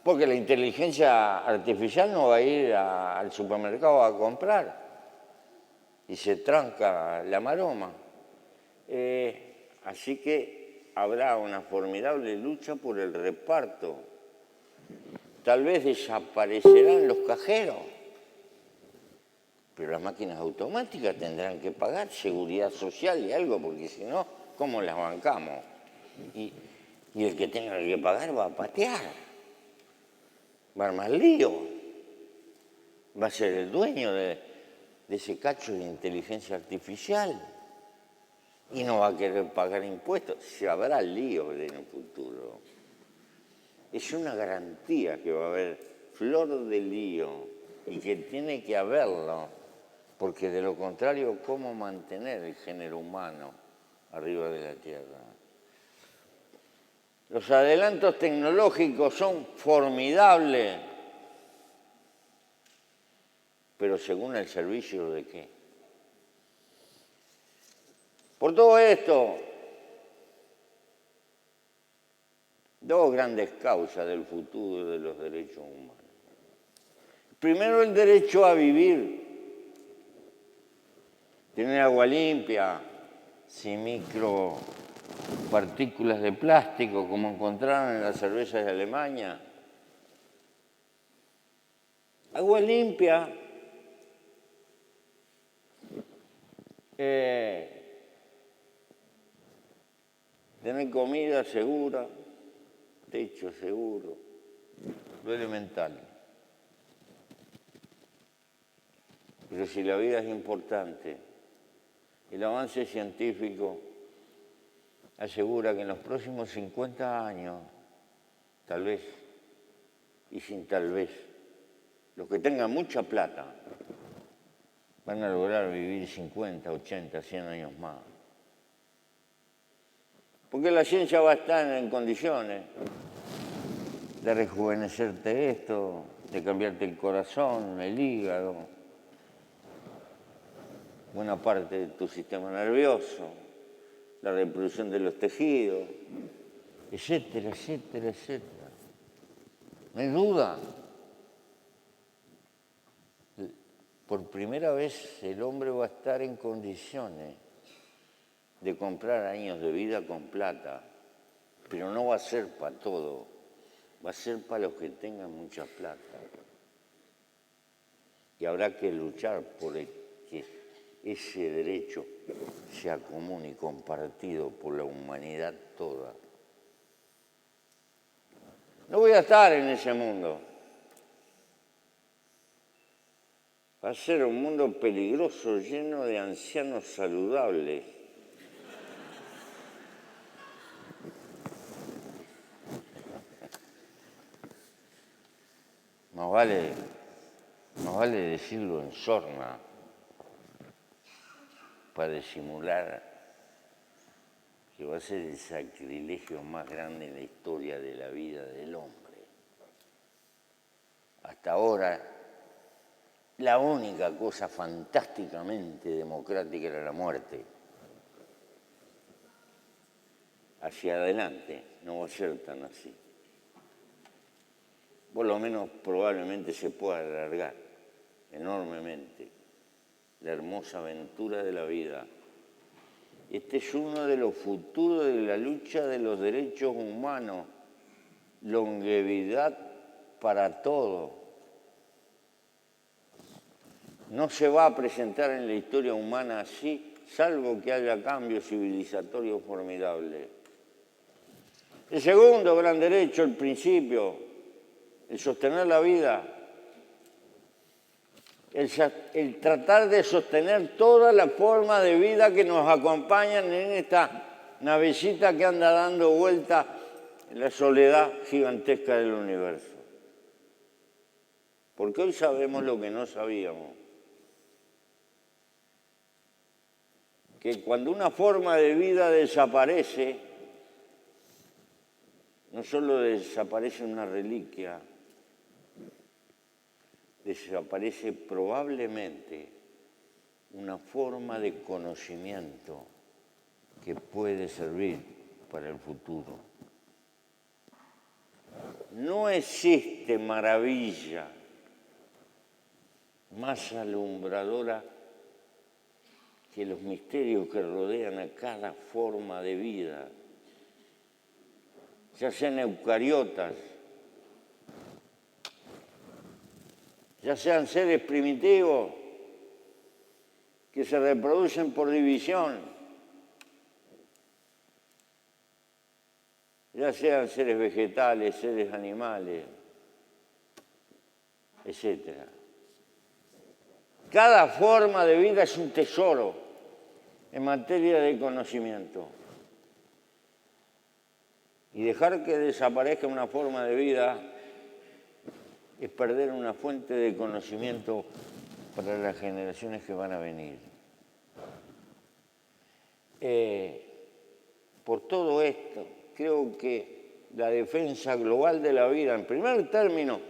porque la inteligencia artificial no va a ir al supermercado a comprar y se tranca la maroma. Así que habrá una formidable lucha por el reparto. Tal vez desaparecerán los cajeros, pero las máquinas automáticas tendrán que pagar seguridad social y algo, porque si no, ¿cómo las bancamos? Y el que tenga que pagar va a patear, va a armar lío, va a ser el dueño de ese cacho de inteligencia artificial y no va a querer pagar impuestos. Se habrá lío en el futuro. Es una garantía que va a haber flor de lío y que tiene que haberlo, porque de lo contrario, ¿cómo mantener el género humano arriba de la tierra? Los adelantos tecnológicos son formidables, pero según el servicio de qué. Por todo esto, dos grandes causas del futuro de los derechos humanos. Primero, el derecho a vivir, tener agua limpia, sin micropartículas de plástico, como encontraron en las cervezas de Alemania. Agua limpia, tener comida segura, techo seguro, lo elemental. Pero si la vida es importante, el avance científico asegura que en los próximos 50 años, tal vez, y sin tal vez, los que tengan mucha plata van a lograr vivir 50, 80, 100 años más. Porque la ciencia va a estar en condiciones de rejuvenecerte esto, de cambiarte el corazón, el hígado, buena parte de tu sistema nervioso, la reproducción de los tejidos, etcétera, etcétera, etcétera. No hay duda. Por primera vez el hombre va a estar en condiciones de comprar años de vida con plata, pero no va a ser para todo, va a ser para los que tengan mucha plata. Y habrá que luchar por que ese derecho sea común y compartido por la humanidad toda. No voy a estar en ese mundo. Va a ser un mundo peligroso, lleno de ancianos saludables. Más vale decirlo en sorna para disimular que va a ser el sacrilegio más grande en la historia de la vida del hombre. Hasta ahora, la única cosa fantásticamente democrática era la muerte. Hacia adelante no va a ser tan así. Por lo menos probablemente se pueda alargar enormemente la hermosa aventura de la vida. Este es uno de los futuros de la lucha de los derechos humanos, longevidad para todo. No se va a presentar en la historia humana así, salvo que haya cambios civilizatorios formidables. El segundo gran derecho, el principio, el sostener la vida, el tratar de sostener toda la forma de vida que nos acompañan en esta navecita que anda dando vuelta en la soledad gigantesca del universo. Porque hoy sabemos lo que no sabíamos. Que cuando una forma de vida desaparece, no solo desaparece una reliquia, desaparece probablemente una forma de conocimiento que puede servir para el futuro. No existe maravilla más alumbradora que los misterios que rodean a cada forma de vida, ya sean eucariotas, ya sean seres primitivos que se reproducen por división, ya sean seres vegetales, seres animales, etc. Cada forma de vida es un tesoro en materia de conocimiento. Y dejar que desaparezca una forma de vida es perder una fuente de conocimiento para las generaciones que van a venir. Por todo esto, creo que la defensa global de la vida, en primer término,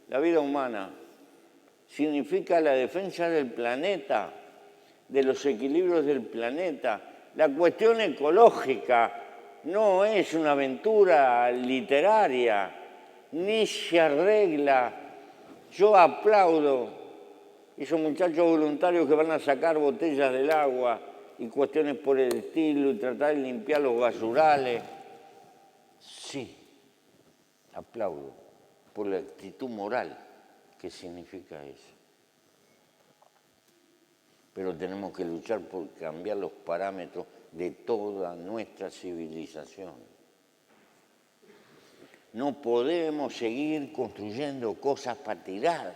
la vida humana, significa la defensa del planeta, de los equilibrios del planeta, la cuestión ecológica, no es una aventura literaria, ni se arregla. Yo aplaudo esos muchachos voluntarios que van a sacar botellas del agua y cuestiones por el estilo y tratar de limpiar los basurales. Sí, aplaudo por la actitud moral que significa eso. Pero tenemos que luchar por cambiar los parámetros de toda nuestra civilización. No podemos seguir construyendo cosas para tirar.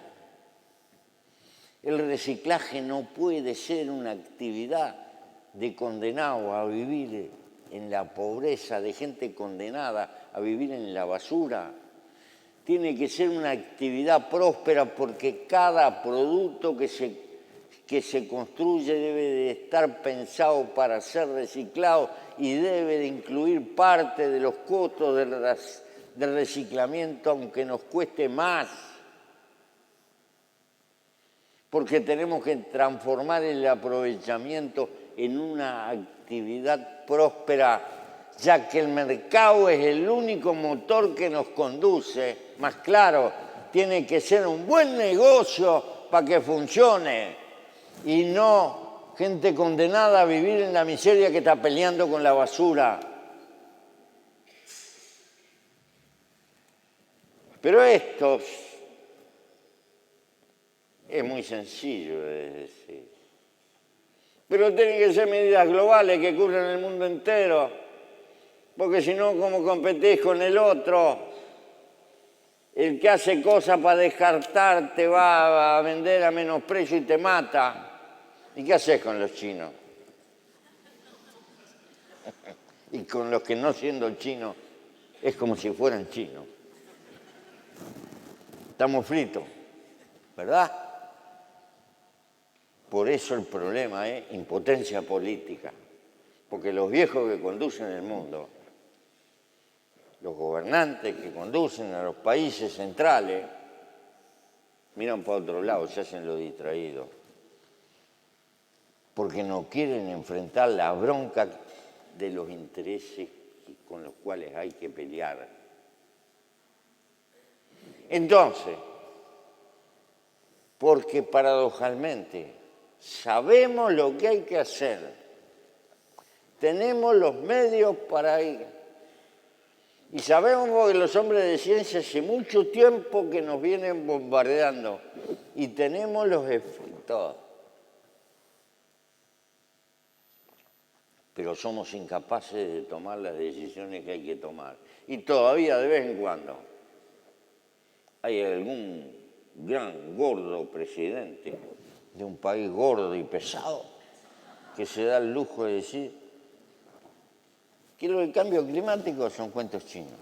El reciclaje no puede ser una actividad de condenados a vivir en la pobreza, de gente condenada a vivir en la basura. Tiene que ser una actividad próspera porque cada producto que se construye debe de estar pensado para ser reciclado y debe de incluir parte de los costos del reciclamiento, aunque nos cueste más. Porque tenemos que transformar el aprovechamiento en una actividad próspera, ya que el mercado es el único motor que nos conduce. Más claro, tiene que ser un buen negocio para que funcione y no gente condenada a vivir en la miseria que está peleando con la basura. Pero esto es muy sencillo de decir. Pero tienen que ser medidas globales que cubran el mundo entero, porque si no, ¿cómo competís con el otro? El que hace cosas para descartar te va a vender a menos precio y te mata. ¿Y qué haces con los chinos? Y con los que no siendo chinos es como si fueran chinos. Estamos fritos, ¿verdad? Por eso el problema es impotencia política, porque los viejos que conducen el mundo, los gobernantes que conducen a los países centrales, miran para otro lado, se hacen los distraídos, porque no quieren enfrentar la bronca de los intereses con los cuales hay que pelear. Entonces, porque paradojalmente sabemos lo que hay que hacer, tenemos los medios para ir, y sabemos que los hombres de ciencia hace mucho tiempo que nos vienen bombardeando, y tenemos los efectos, pero somos incapaces de tomar las decisiones que hay que tomar. Y todavía de vez en cuando hay algún gran gordo presidente de un país gordo y pesado que se da el lujo de decir que lo del cambio climático son cuentos chinos.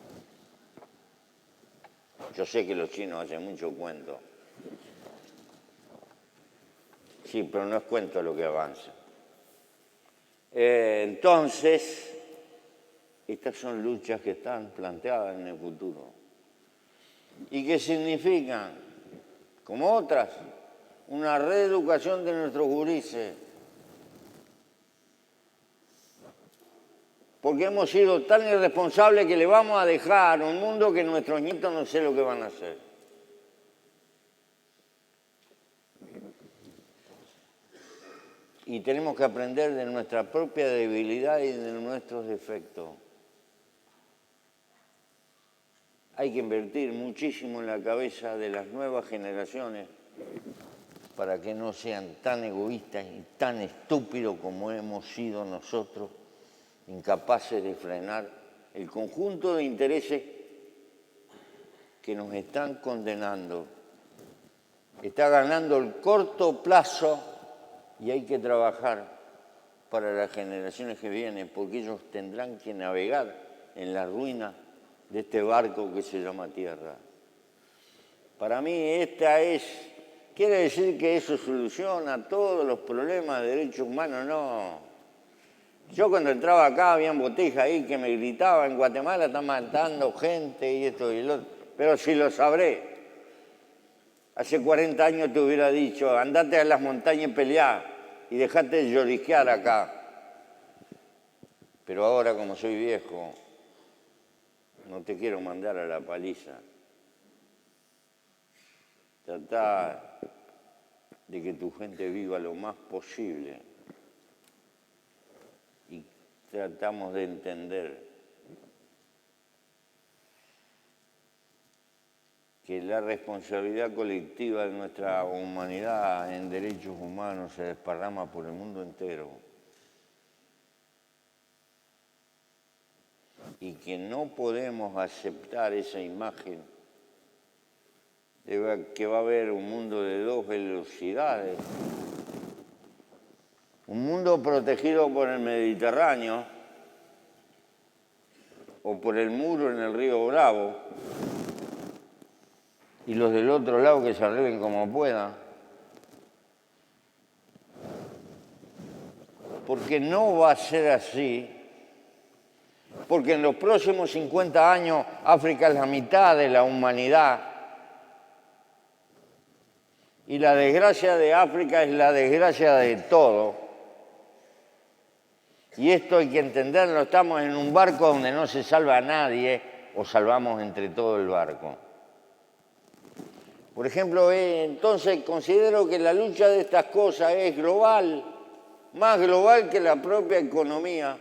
Yo sé que los chinos hacen mucho cuento. Sí, pero no es cuento lo que avanza. Entonces, estas son luchas que están planteadas en el futuro y que significan, como otras, una reeducación de nuestros gurises, porque hemos sido tan irresponsables que le vamos a dejar un mundo que nuestros nietos no sé lo que van a hacer. Y tenemos que aprender de nuestra propia debilidad y de nuestros defectos. Hay que invertir muchísimo en la cabeza de las nuevas generaciones para que no sean tan egoístas y tan estúpidos como hemos sido nosotros, incapaces de frenar el conjunto de intereses que nos están condenando. Está ganando el corto plazo y hay que trabajar para las generaciones que vienen, porque ellos tendrán que navegar en la ruina de este barco que se llama Tierra. Para mí quiere decir que eso soluciona todos los problemas de derechos humanos, no. Yo cuando entraba acá habían botijas ahí que me gritaban, en Guatemala están matando gente y esto y lo otro, pero si lo sabré. Hace 40 años te hubiera dicho, andate a las montañas y peleá y dejate de lloriquear acá. Pero ahora, como soy viejo, no te quiero mandar a la paliza. Trata de que tu gente viva lo más posible. Y tratamos de entender que la responsabilidad colectiva de nuestra humanidad en derechos humanos se desparrama por el mundo entero. Y que no podemos aceptar esa imagen de que va a haber un mundo de dos velocidades. Un mundo protegido por el Mediterráneo o por el muro en el río Bravo, y los del otro lado que se arreglen como puedan. Porque no va a ser así, porque en los próximos 50 años África es la mitad de la humanidad. Y la desgracia de África es la desgracia de todo. Y esto hay que entenderlo, estamos en un barco donde no se salva a nadie, o salvamos entre todo el barco. Por ejemplo, entonces considero que la lucha de estas cosas es global, más global que la propia economía,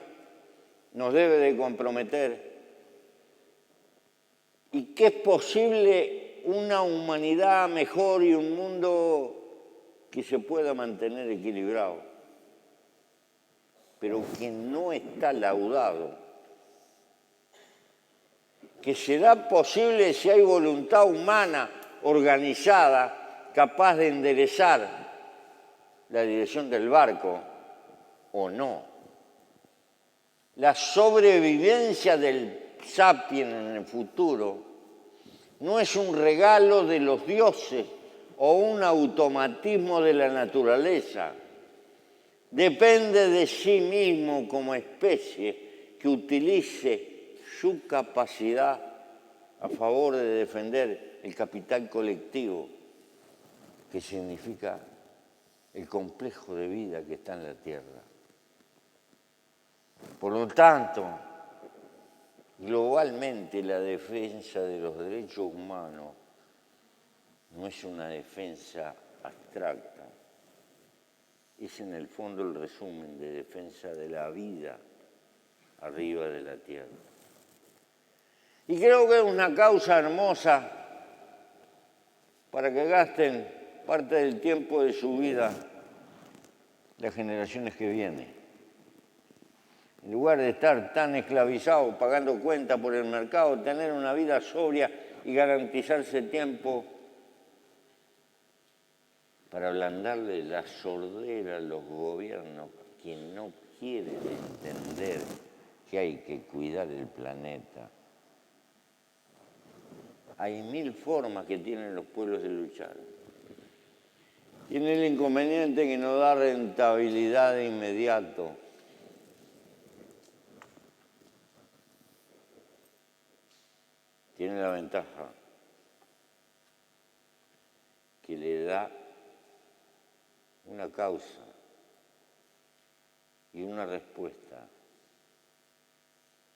nos debe de comprometer. Y que es posible una humanidad mejor y un mundo que se pueda mantener equilibrado, pero que no está laudado. Que será posible si hay voluntad humana organizada, capaz de enderezar la dirección del barco, o no. La sobrevivencia del sapiens en el futuro no es un regalo de los dioses o un automatismo de la naturaleza. Depende de sí mismo como especie que utilice su capacidad a favor de defender el capital colectivo, que significa el complejo de vida que está en la Tierra. Por lo tanto, globalmente la defensa de los derechos humanos no es una defensa abstracta, es en el fondo el resumen de defensa de la vida arriba de la Tierra. Y creo que es una causa hermosa para que gasten parte del tiempo de su vida las generaciones que vienen. En lugar de estar tan esclavizados, pagando cuentas por el mercado, tener una vida sobria y garantizarse tiempo para ablandarle la sordera a los gobiernos que no quieren entender que hay que cuidar el planeta. Hay 1000 formas que tienen los pueblos de luchar. Tiene el inconveniente que no da rentabilidad de inmediato. Tiene la ventaja que le da una causa y una respuesta.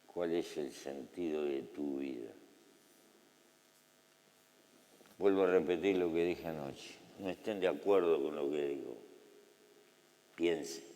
¿Cuál es el sentido de tu vida? Vuelvo a repetir lo que dije anoche. No estén de acuerdo con lo que digo. Piensen.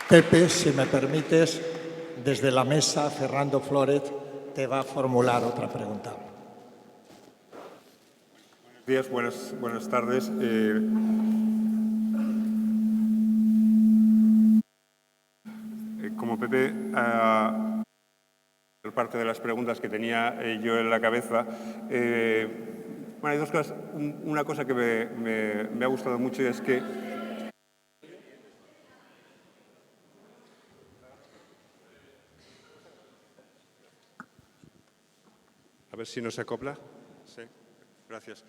Pepe, si me permites, desde la mesa, Fernando Flórez te va a formular otra pregunta. Buenos días, buenas tardes. Como Pepe, parte de las preguntas que tenía yo en la cabeza, bueno, hay dos cosas. Una cosa que me ha gustado mucho es que A ver si no se acopla. Sí, gracias.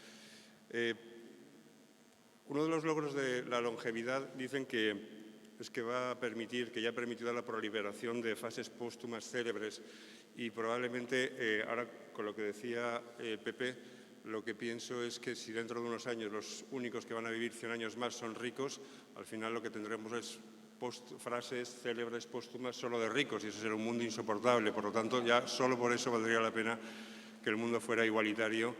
Uno de los logros de la longevidad dicen que es que va a permitir, que ya ha permitido la proliferación de fases póstumas célebres y probablemente, ahora con lo que decía Pepe, lo que pienso es que si dentro de unos años los únicos que van a vivir 100 años más son ricos, al final lo que tendremos es frases célebres póstumas solo de ricos y eso será un mundo insoportable. Por lo tanto, ya solo por eso valdría la pena que el mundo fuera igualitario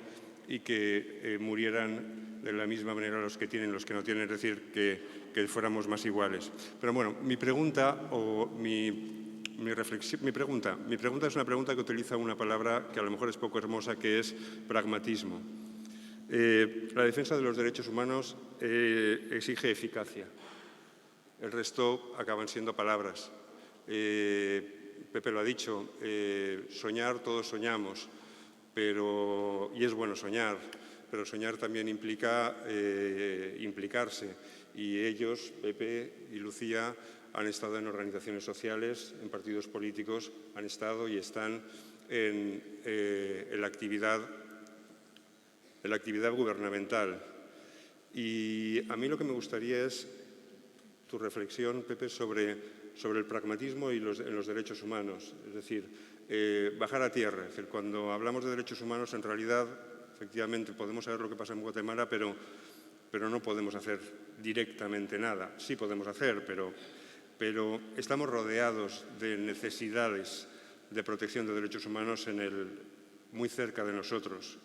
y que murieran de la misma manera los que tienen, los que no tienen, es decir, que fuéramos más iguales. Pero bueno, mi pregunta es una pregunta que utiliza una palabra que a lo mejor es poco hermosa, que es pragmatismo. La defensa de los derechos humanos exige eficacia. El resto acaban siendo palabras. Pepe lo ha dicho, soñar todos soñamos, y es bueno soñar, pero soñar también implica implicarse. Y ellos, Pepe y Lucía, han estado en organizaciones sociales, en partidos políticos, han estado y están en la actividad gubernamental. Y a mí lo que me gustaría es tu reflexión, Pepe, sobre el pragmatismo y en los derechos humanos. Es decir, bajar a tierra. Es decir, cuando hablamos de derechos humanos, en realidad, efectivamente, podemos saber lo que pasa en Guatemala, pero no podemos hacer directamente nada. Sí podemos hacer, pero estamos rodeados de necesidades de protección de derechos humanos muy cerca de nosotros.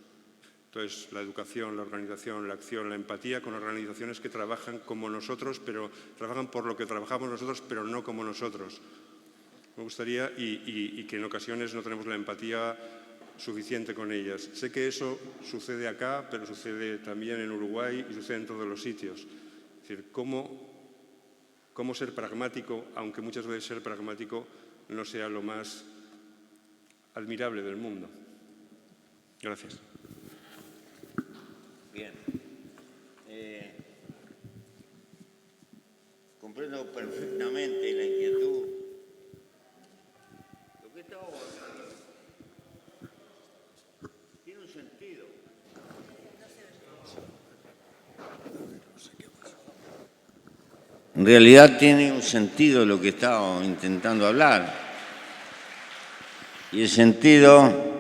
Entonces, la educación, la organización, la acción, la empatía con organizaciones que trabajan como nosotros, pero trabajan por lo que trabajamos nosotros, pero no como nosotros. Me gustaría, y que en ocasiones no tenemos la empatía suficiente con ellas. Sé que eso sucede acá, pero sucede también en Uruguay y sucede en todos los sitios. Es decir, cómo ser pragmático, aunque muchas veces ser pragmático no sea lo más admirable del mundo. Gracias. Bien. Comprendo perfectamente la inquietud. Lo que estamos hablando tiene un sentido. En realidad tiene un sentido lo que estaba intentando hablar. Y el sentido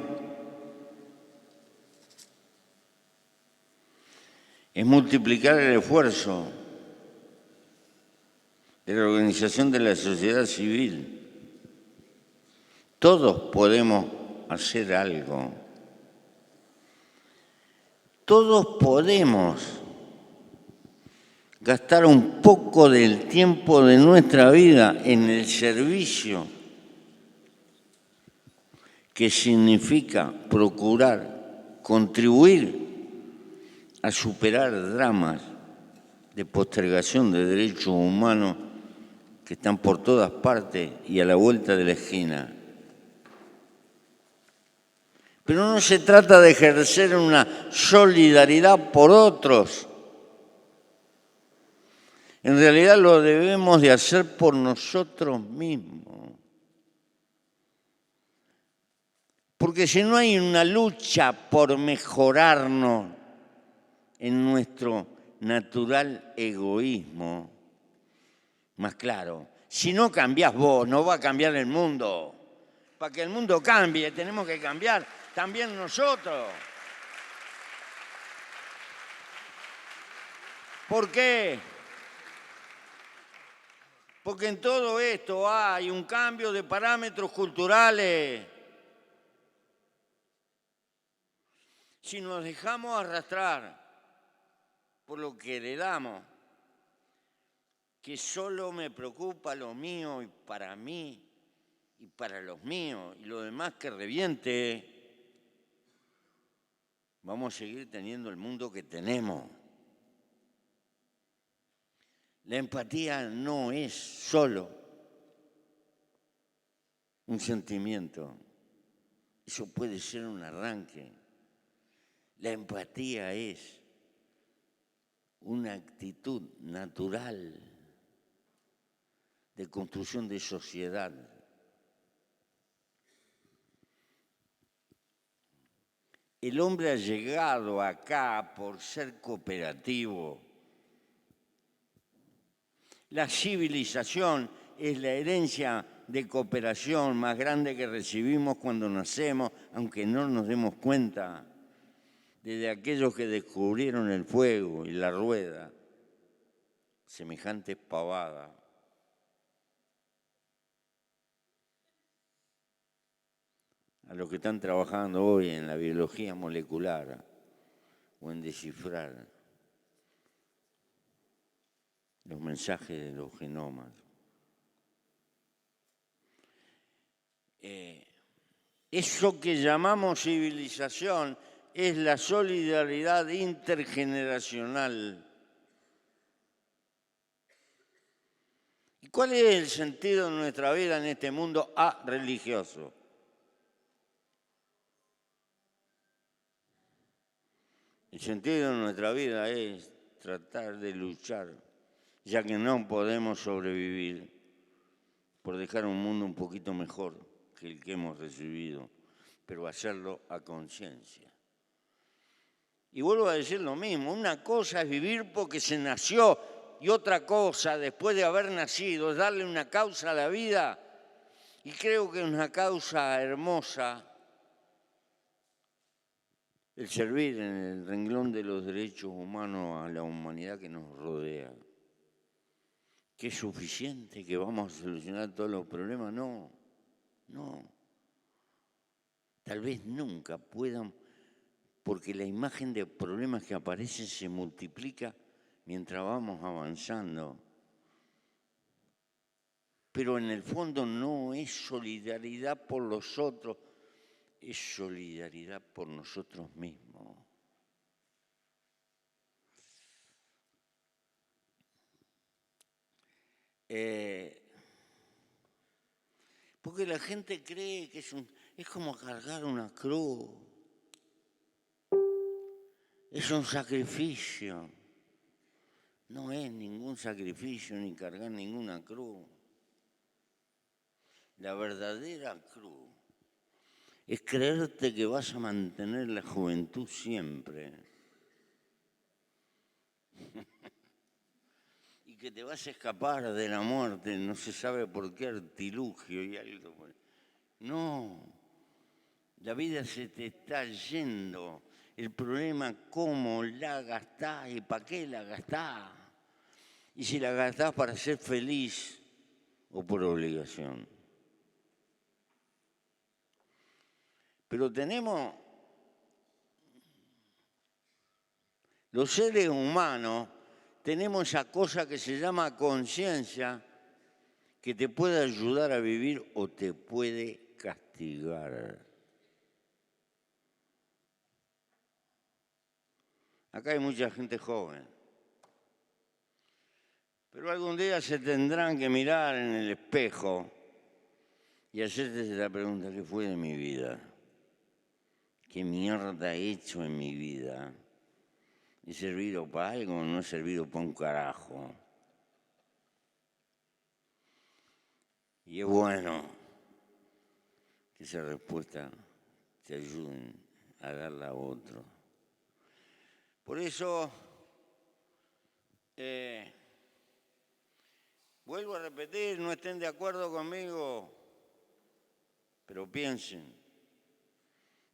es multiplicar el esfuerzo de la organización de la sociedad civil. Todos podemos hacer algo. Todos podemos gastar un poco del tiempo de nuestra vida en el servicio, que significa procurar contribuir a superar dramas de postergación de derechos humanos que están por todas partes y a la vuelta de la esquina. Pero no se trata de ejercer una solidaridad por otros. En realidad lo debemos de hacer por nosotros mismos. Porque si no hay una lucha por mejorarnos en nuestro natural egoísmo, más claro, si no cambiás vos, no va a cambiar el mundo. Para que el mundo cambie, tenemos que cambiar también nosotros. ¿Por qué? Porque en todo esto hay un cambio de parámetros culturales. Si nos dejamos arrastrar por lo que heredamos, que solo me preocupa lo mío y para mí y para los míos y lo demás que reviente, vamos a seguir teniendo el mundo que tenemos. La empatía no es solo un sentimiento, eso puede ser un arranque. La empatía es una actitud natural de construcción de sociedad. el hombre ha llegado acá por ser cooperativo. La civilización es la herencia de cooperación más grande que recibimos cuando nacemos, aunque no nos demos cuenta, desde aquellos que descubrieron el fuego y la rueda, semejante pavada. A los que están trabajando hoy en la biología molecular o en descifrar los mensajes de los genomas. Eso que llamamos civilización es la solidaridad intergeneracional. ¿Y cuál es el sentido de nuestra vida en este mundo religioso? El sentido de nuestra vida es tratar de luchar, ya que no podemos sobrevivir, por dejar un mundo un poquito mejor que el que hemos recibido, pero hacerlo a conciencia. Y vuelvo a decir lo mismo, una cosa es vivir porque se nació y otra cosa, después de haber nacido, es darle una causa a la vida. Y creo que es una causa hermosa el servir en el renglón de los derechos humanos a la humanidad que nos rodea. ¿Que es suficiente que vamos a solucionar todos los problemas? No. Tal vez nunca puedan, porque la imagen de problemas que aparecen se multiplica mientras vamos avanzando. Pero en el fondo no es solidaridad por los otros, es solidaridad por nosotros mismos. Porque la gente cree que es como cargar una cruz. Es un sacrificio. No es ningún sacrificio ni cargar ninguna cruz. La verdadera cruz es creerte que vas a mantener la juventud siempre. Y que te vas a escapar de la muerte, no se sabe por qué artilugio y algo. No, la vida se te está yendo. El problema es cómo la gastás y para qué la gastás. Y si la gastás para ser feliz o por obligación. Pero tenemos, los seres humanos, tenemos esa cosa que se llama conciencia, que te puede ayudar a vivir o te puede castigar. Acá hay mucha gente joven, pero algún día se tendrán que mirar en el espejo y hacerse la pregunta, ¿qué fue de mi vida? ¿Qué mierda he hecho en mi vida? ¿He servido para algo o no he servido para un carajo? Y es bueno que esa respuesta te ayude a darla a otro. Por eso, vuelvo a repetir, no estén de acuerdo conmigo, pero piensen.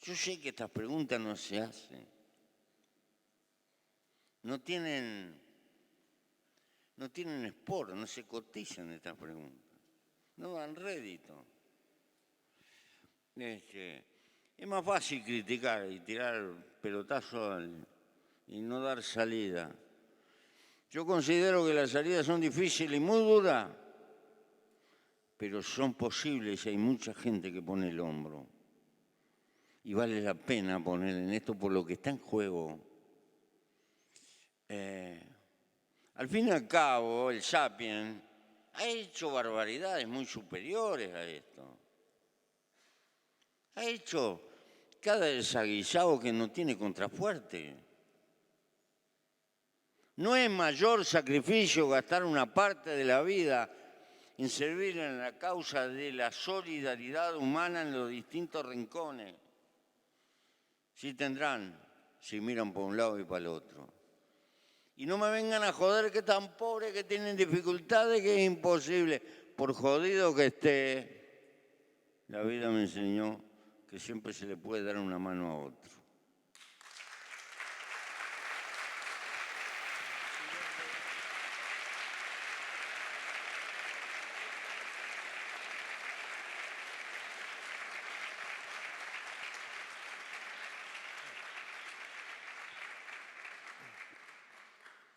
Yo sé que estas preguntas no se hacen. No tienen sport, no se cotizan estas preguntas. No dan rédito. Es más fácil criticar y tirar pelotazos y no dar salida. Yo considero que las salidas son difíciles y muy duras, pero son posibles y hay mucha gente que pone el hombro. Y vale la pena poner en esto por lo que está en juego. Al fin y al cabo, el Sapiens ha hecho barbaridades muy superiores a esto. Ha hecho cada desaguisado que no tiene contrafuerte. No es mayor sacrificio gastar una parte de la vida en servir en la causa de la solidaridad humana en los distintos rincones. Sí tendrán, si miran para un lado y para el otro. Y no me vengan a joder que están pobres, que tienen dificultades, que es imposible. Por jodido que esté, la vida me enseñó que siempre se le puede dar una mano a otro.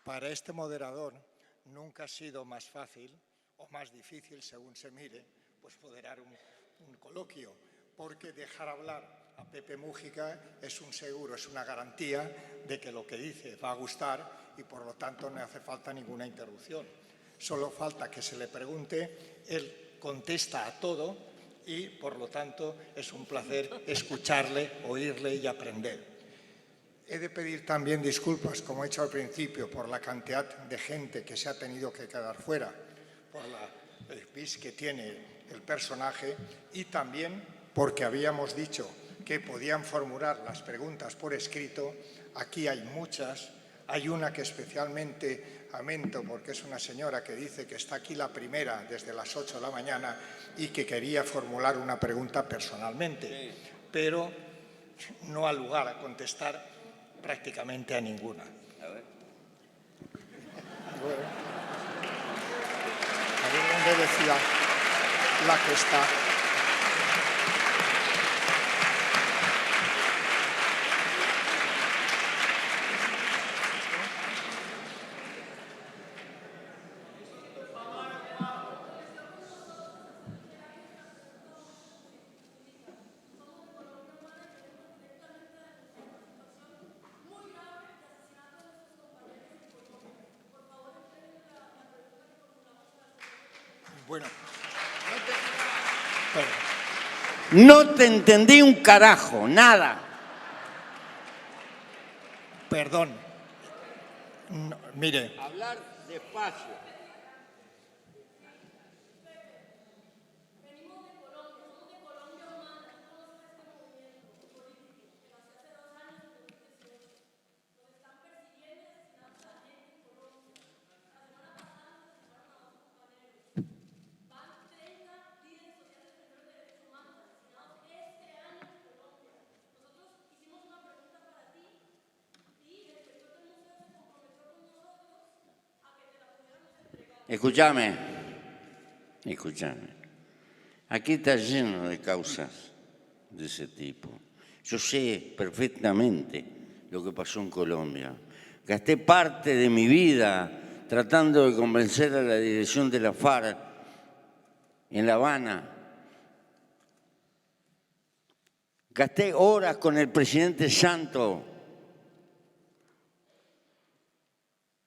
Para este moderador nunca ha sido más fácil o más difícil, según se mire, pues moderar un coloquio, porque dejar hablar a Pepe Múgica es un seguro, es una garantía de que lo que dice va a gustar y por lo tanto no hace falta ninguna interrupción. Solo falta que se le pregunte, él contesta a todo y por lo tanto es un placer escucarle, oírle y aprender. He de pedir también disculpas, como he hecho al principio, por la cantidad de gente que se ha tenido que quedar fuera, por el pis que tiene el personaje y también porque habíamos dicho que podían formular las preguntas por escrito. Aquí hay muchas, hay una que especialmente lamento porque es una señora que dice que está aquí la primera desde las 8 de la mañana y que quería formular una pregunta personalmente, pero no ha lugar a contestar prácticamente a ninguna. A ver dónde decía la que está. Bueno, No te entendí un carajo, nada. perdón. No, mire, Hablar despacio. Escúchame. Aquí está lleno de causas de ese tipo. Yo sé perfectamente lo que pasó en Colombia. Gasté parte de mi vida tratando de convencer a la dirección de la FARC en La Habana. Gasté horas con el presidente Santos.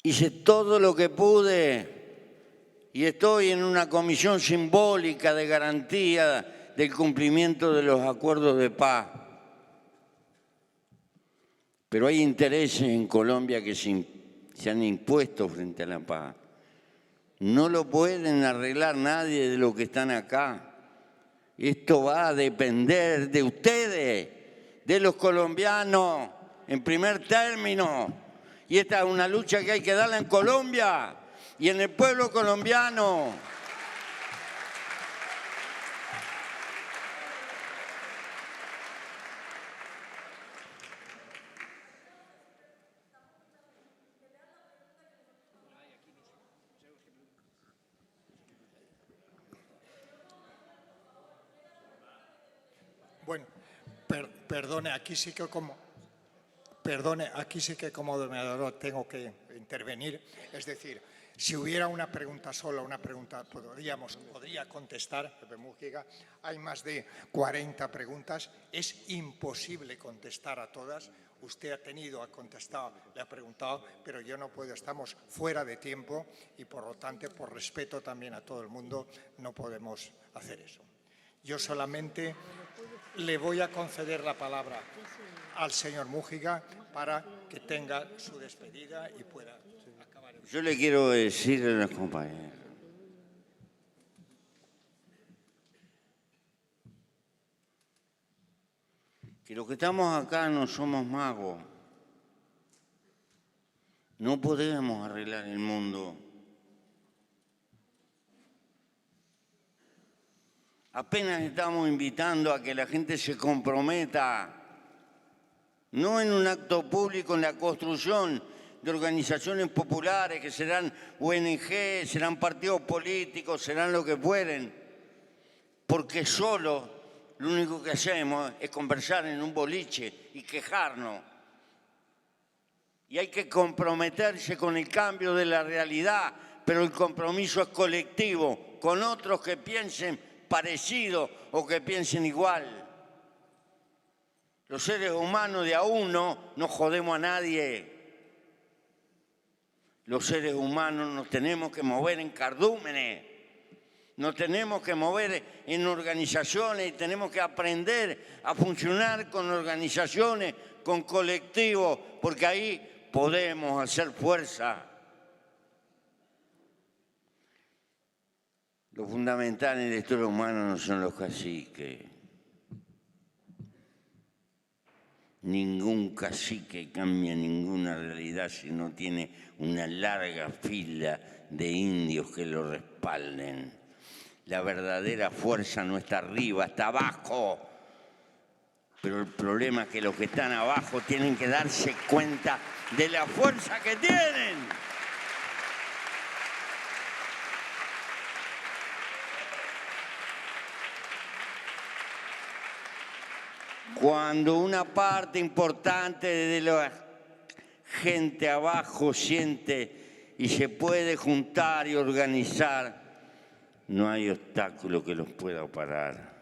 Hice todo lo que pude. Y estoy en una comisión simbólica de garantía del cumplimiento de los acuerdos de paz. Pero hay intereses en Colombia que se han impuesto frente a la paz. No lo pueden arreglar nadie de los que están acá. Esto va a depender de ustedes, de los colombianos, en primer término. Y esta es una lucha que hay que darla en Colombia y en el pueblo colombiano. bueno, perdone, aquí sí que como moderador tengo que intervenir. Es decir, si hubiera una pregunta sola, podría contestar, Pepe Múgica. Hay más de 40 preguntas, es imposible contestar a todas. Usted ha contestado, le ha preguntado, pero yo no puedo, estamos fuera de tiempo y por lo tanto, por respeto también a todo el mundo, no podemos hacer eso. Yo solamente le voy a conceder la palabra al señor Múgica para que tenga su despedida y pueda acabar. Yo le quiero decir a los compañeros, que los que estamos acá no somos magos. No podemos arreglar el mundo. Apenas estamos invitando a que la gente se comprometa, no en un acto público, en la construcción de organizaciones populares que serán ONG, serán partidos políticos, serán lo que fueren, porque solo lo único que hacemos es conversar en un boliche y quejarnos. Y hay que comprometerse con el cambio de la realidad, pero el compromiso es colectivo, con otros que piensen parecido o que piensen igual. Los seres humanos de a uno no jodemos a nadie. Los seres humanos nos tenemos que mover en cardúmenes, nos tenemos que mover en organizaciones y tenemos que aprender a funcionar con organizaciones, con colectivos, porque ahí podemos hacer fuerza. Lo fundamental en la historia humana no son los caciques. Ningún cacique cambia ninguna realidad si no tiene una larga fila de indios que lo respalden. La verdadera fuerza no está arriba, está abajo. Pero el problema es que los que están abajo tienen que darse cuenta de la fuerza que tienen. Cuando una parte importante de la gente abajo siente y se puede juntar y organizar, no hay obstáculo que los pueda parar.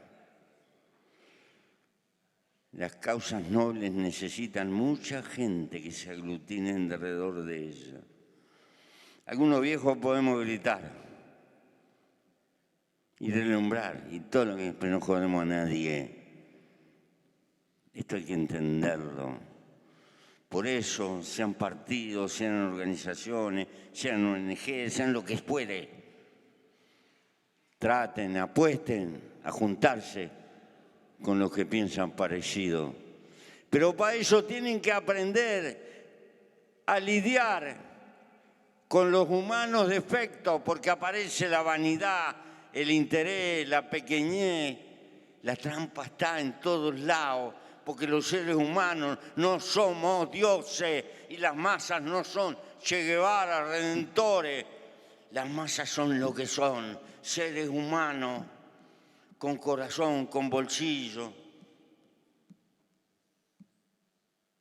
Las causas nobles necesitan mucha gente que se aglutine alrededor de ellas. Algunos viejos podemos gritar y relumbrar y todo lo que, pero no jodemos a nadie. Esto hay que entenderlo. Por eso, sean partidos, sean organizaciones, sean ONG, sean lo que fuere, traten, apuesten a juntarse con los que piensan parecido. Pero para eso tienen que aprender a lidiar con los humanos defectos, porque aparece la vanidad, el interés, la pequeñez. La trampa está en todos lados, porque los seres humanos no somos dioses y las masas no son Che Guevara, redentores. Las masas son lo que son, seres humanos, con corazón, con bolsillo.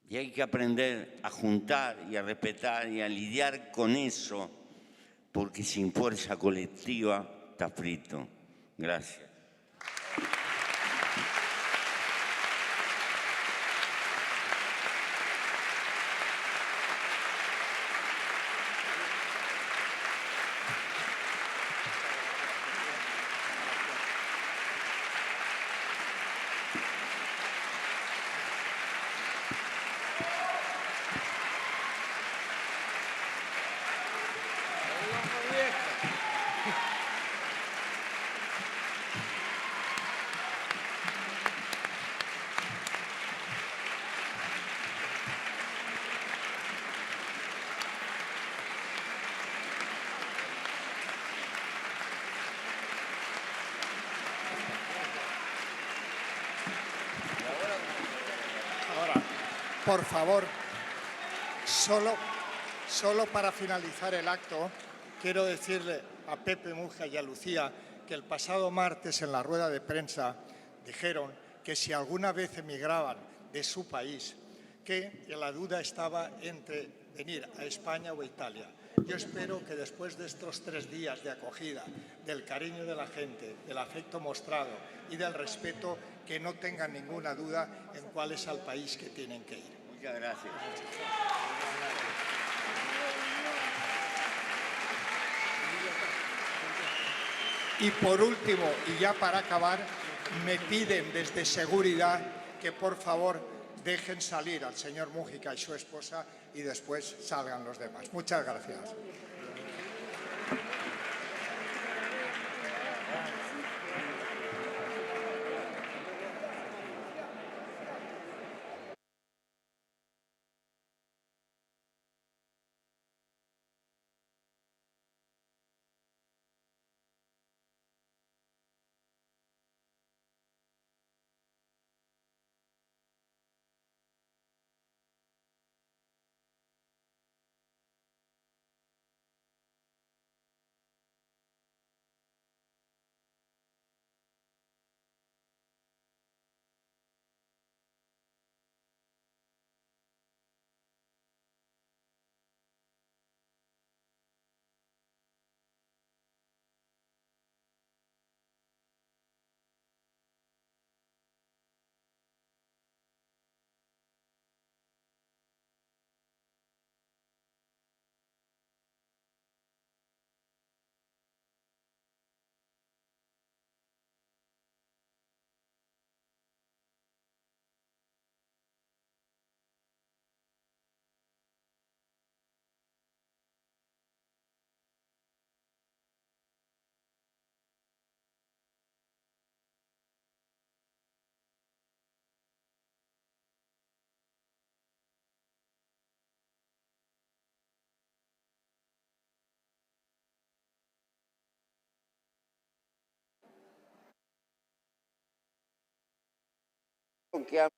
Y hay que aprender a juntar y a respetar y a lidiar con eso, porque sin fuerza colectiva está frito. Gracias. Por favor, solo para finalizar el acto, quiero decirle a Pepe Mujica y a Lucía que el pasado martes en la rueda de prensa dijeron que si alguna vez emigraban de su país, que la duda estaba entre venir a España o a Italia. Yo espero que después de estos 3 días de acogida, del cariño de la gente, del afecto mostrado y del respeto, que no tengan ninguna duda en cuál es el país que tienen que ir. Muchas gracias. Y por último, y ya para acabar, me piden desde seguridad que por favor dejen salir al señor Mujica y su esposa y después salgan los demás. Muchas gracias. que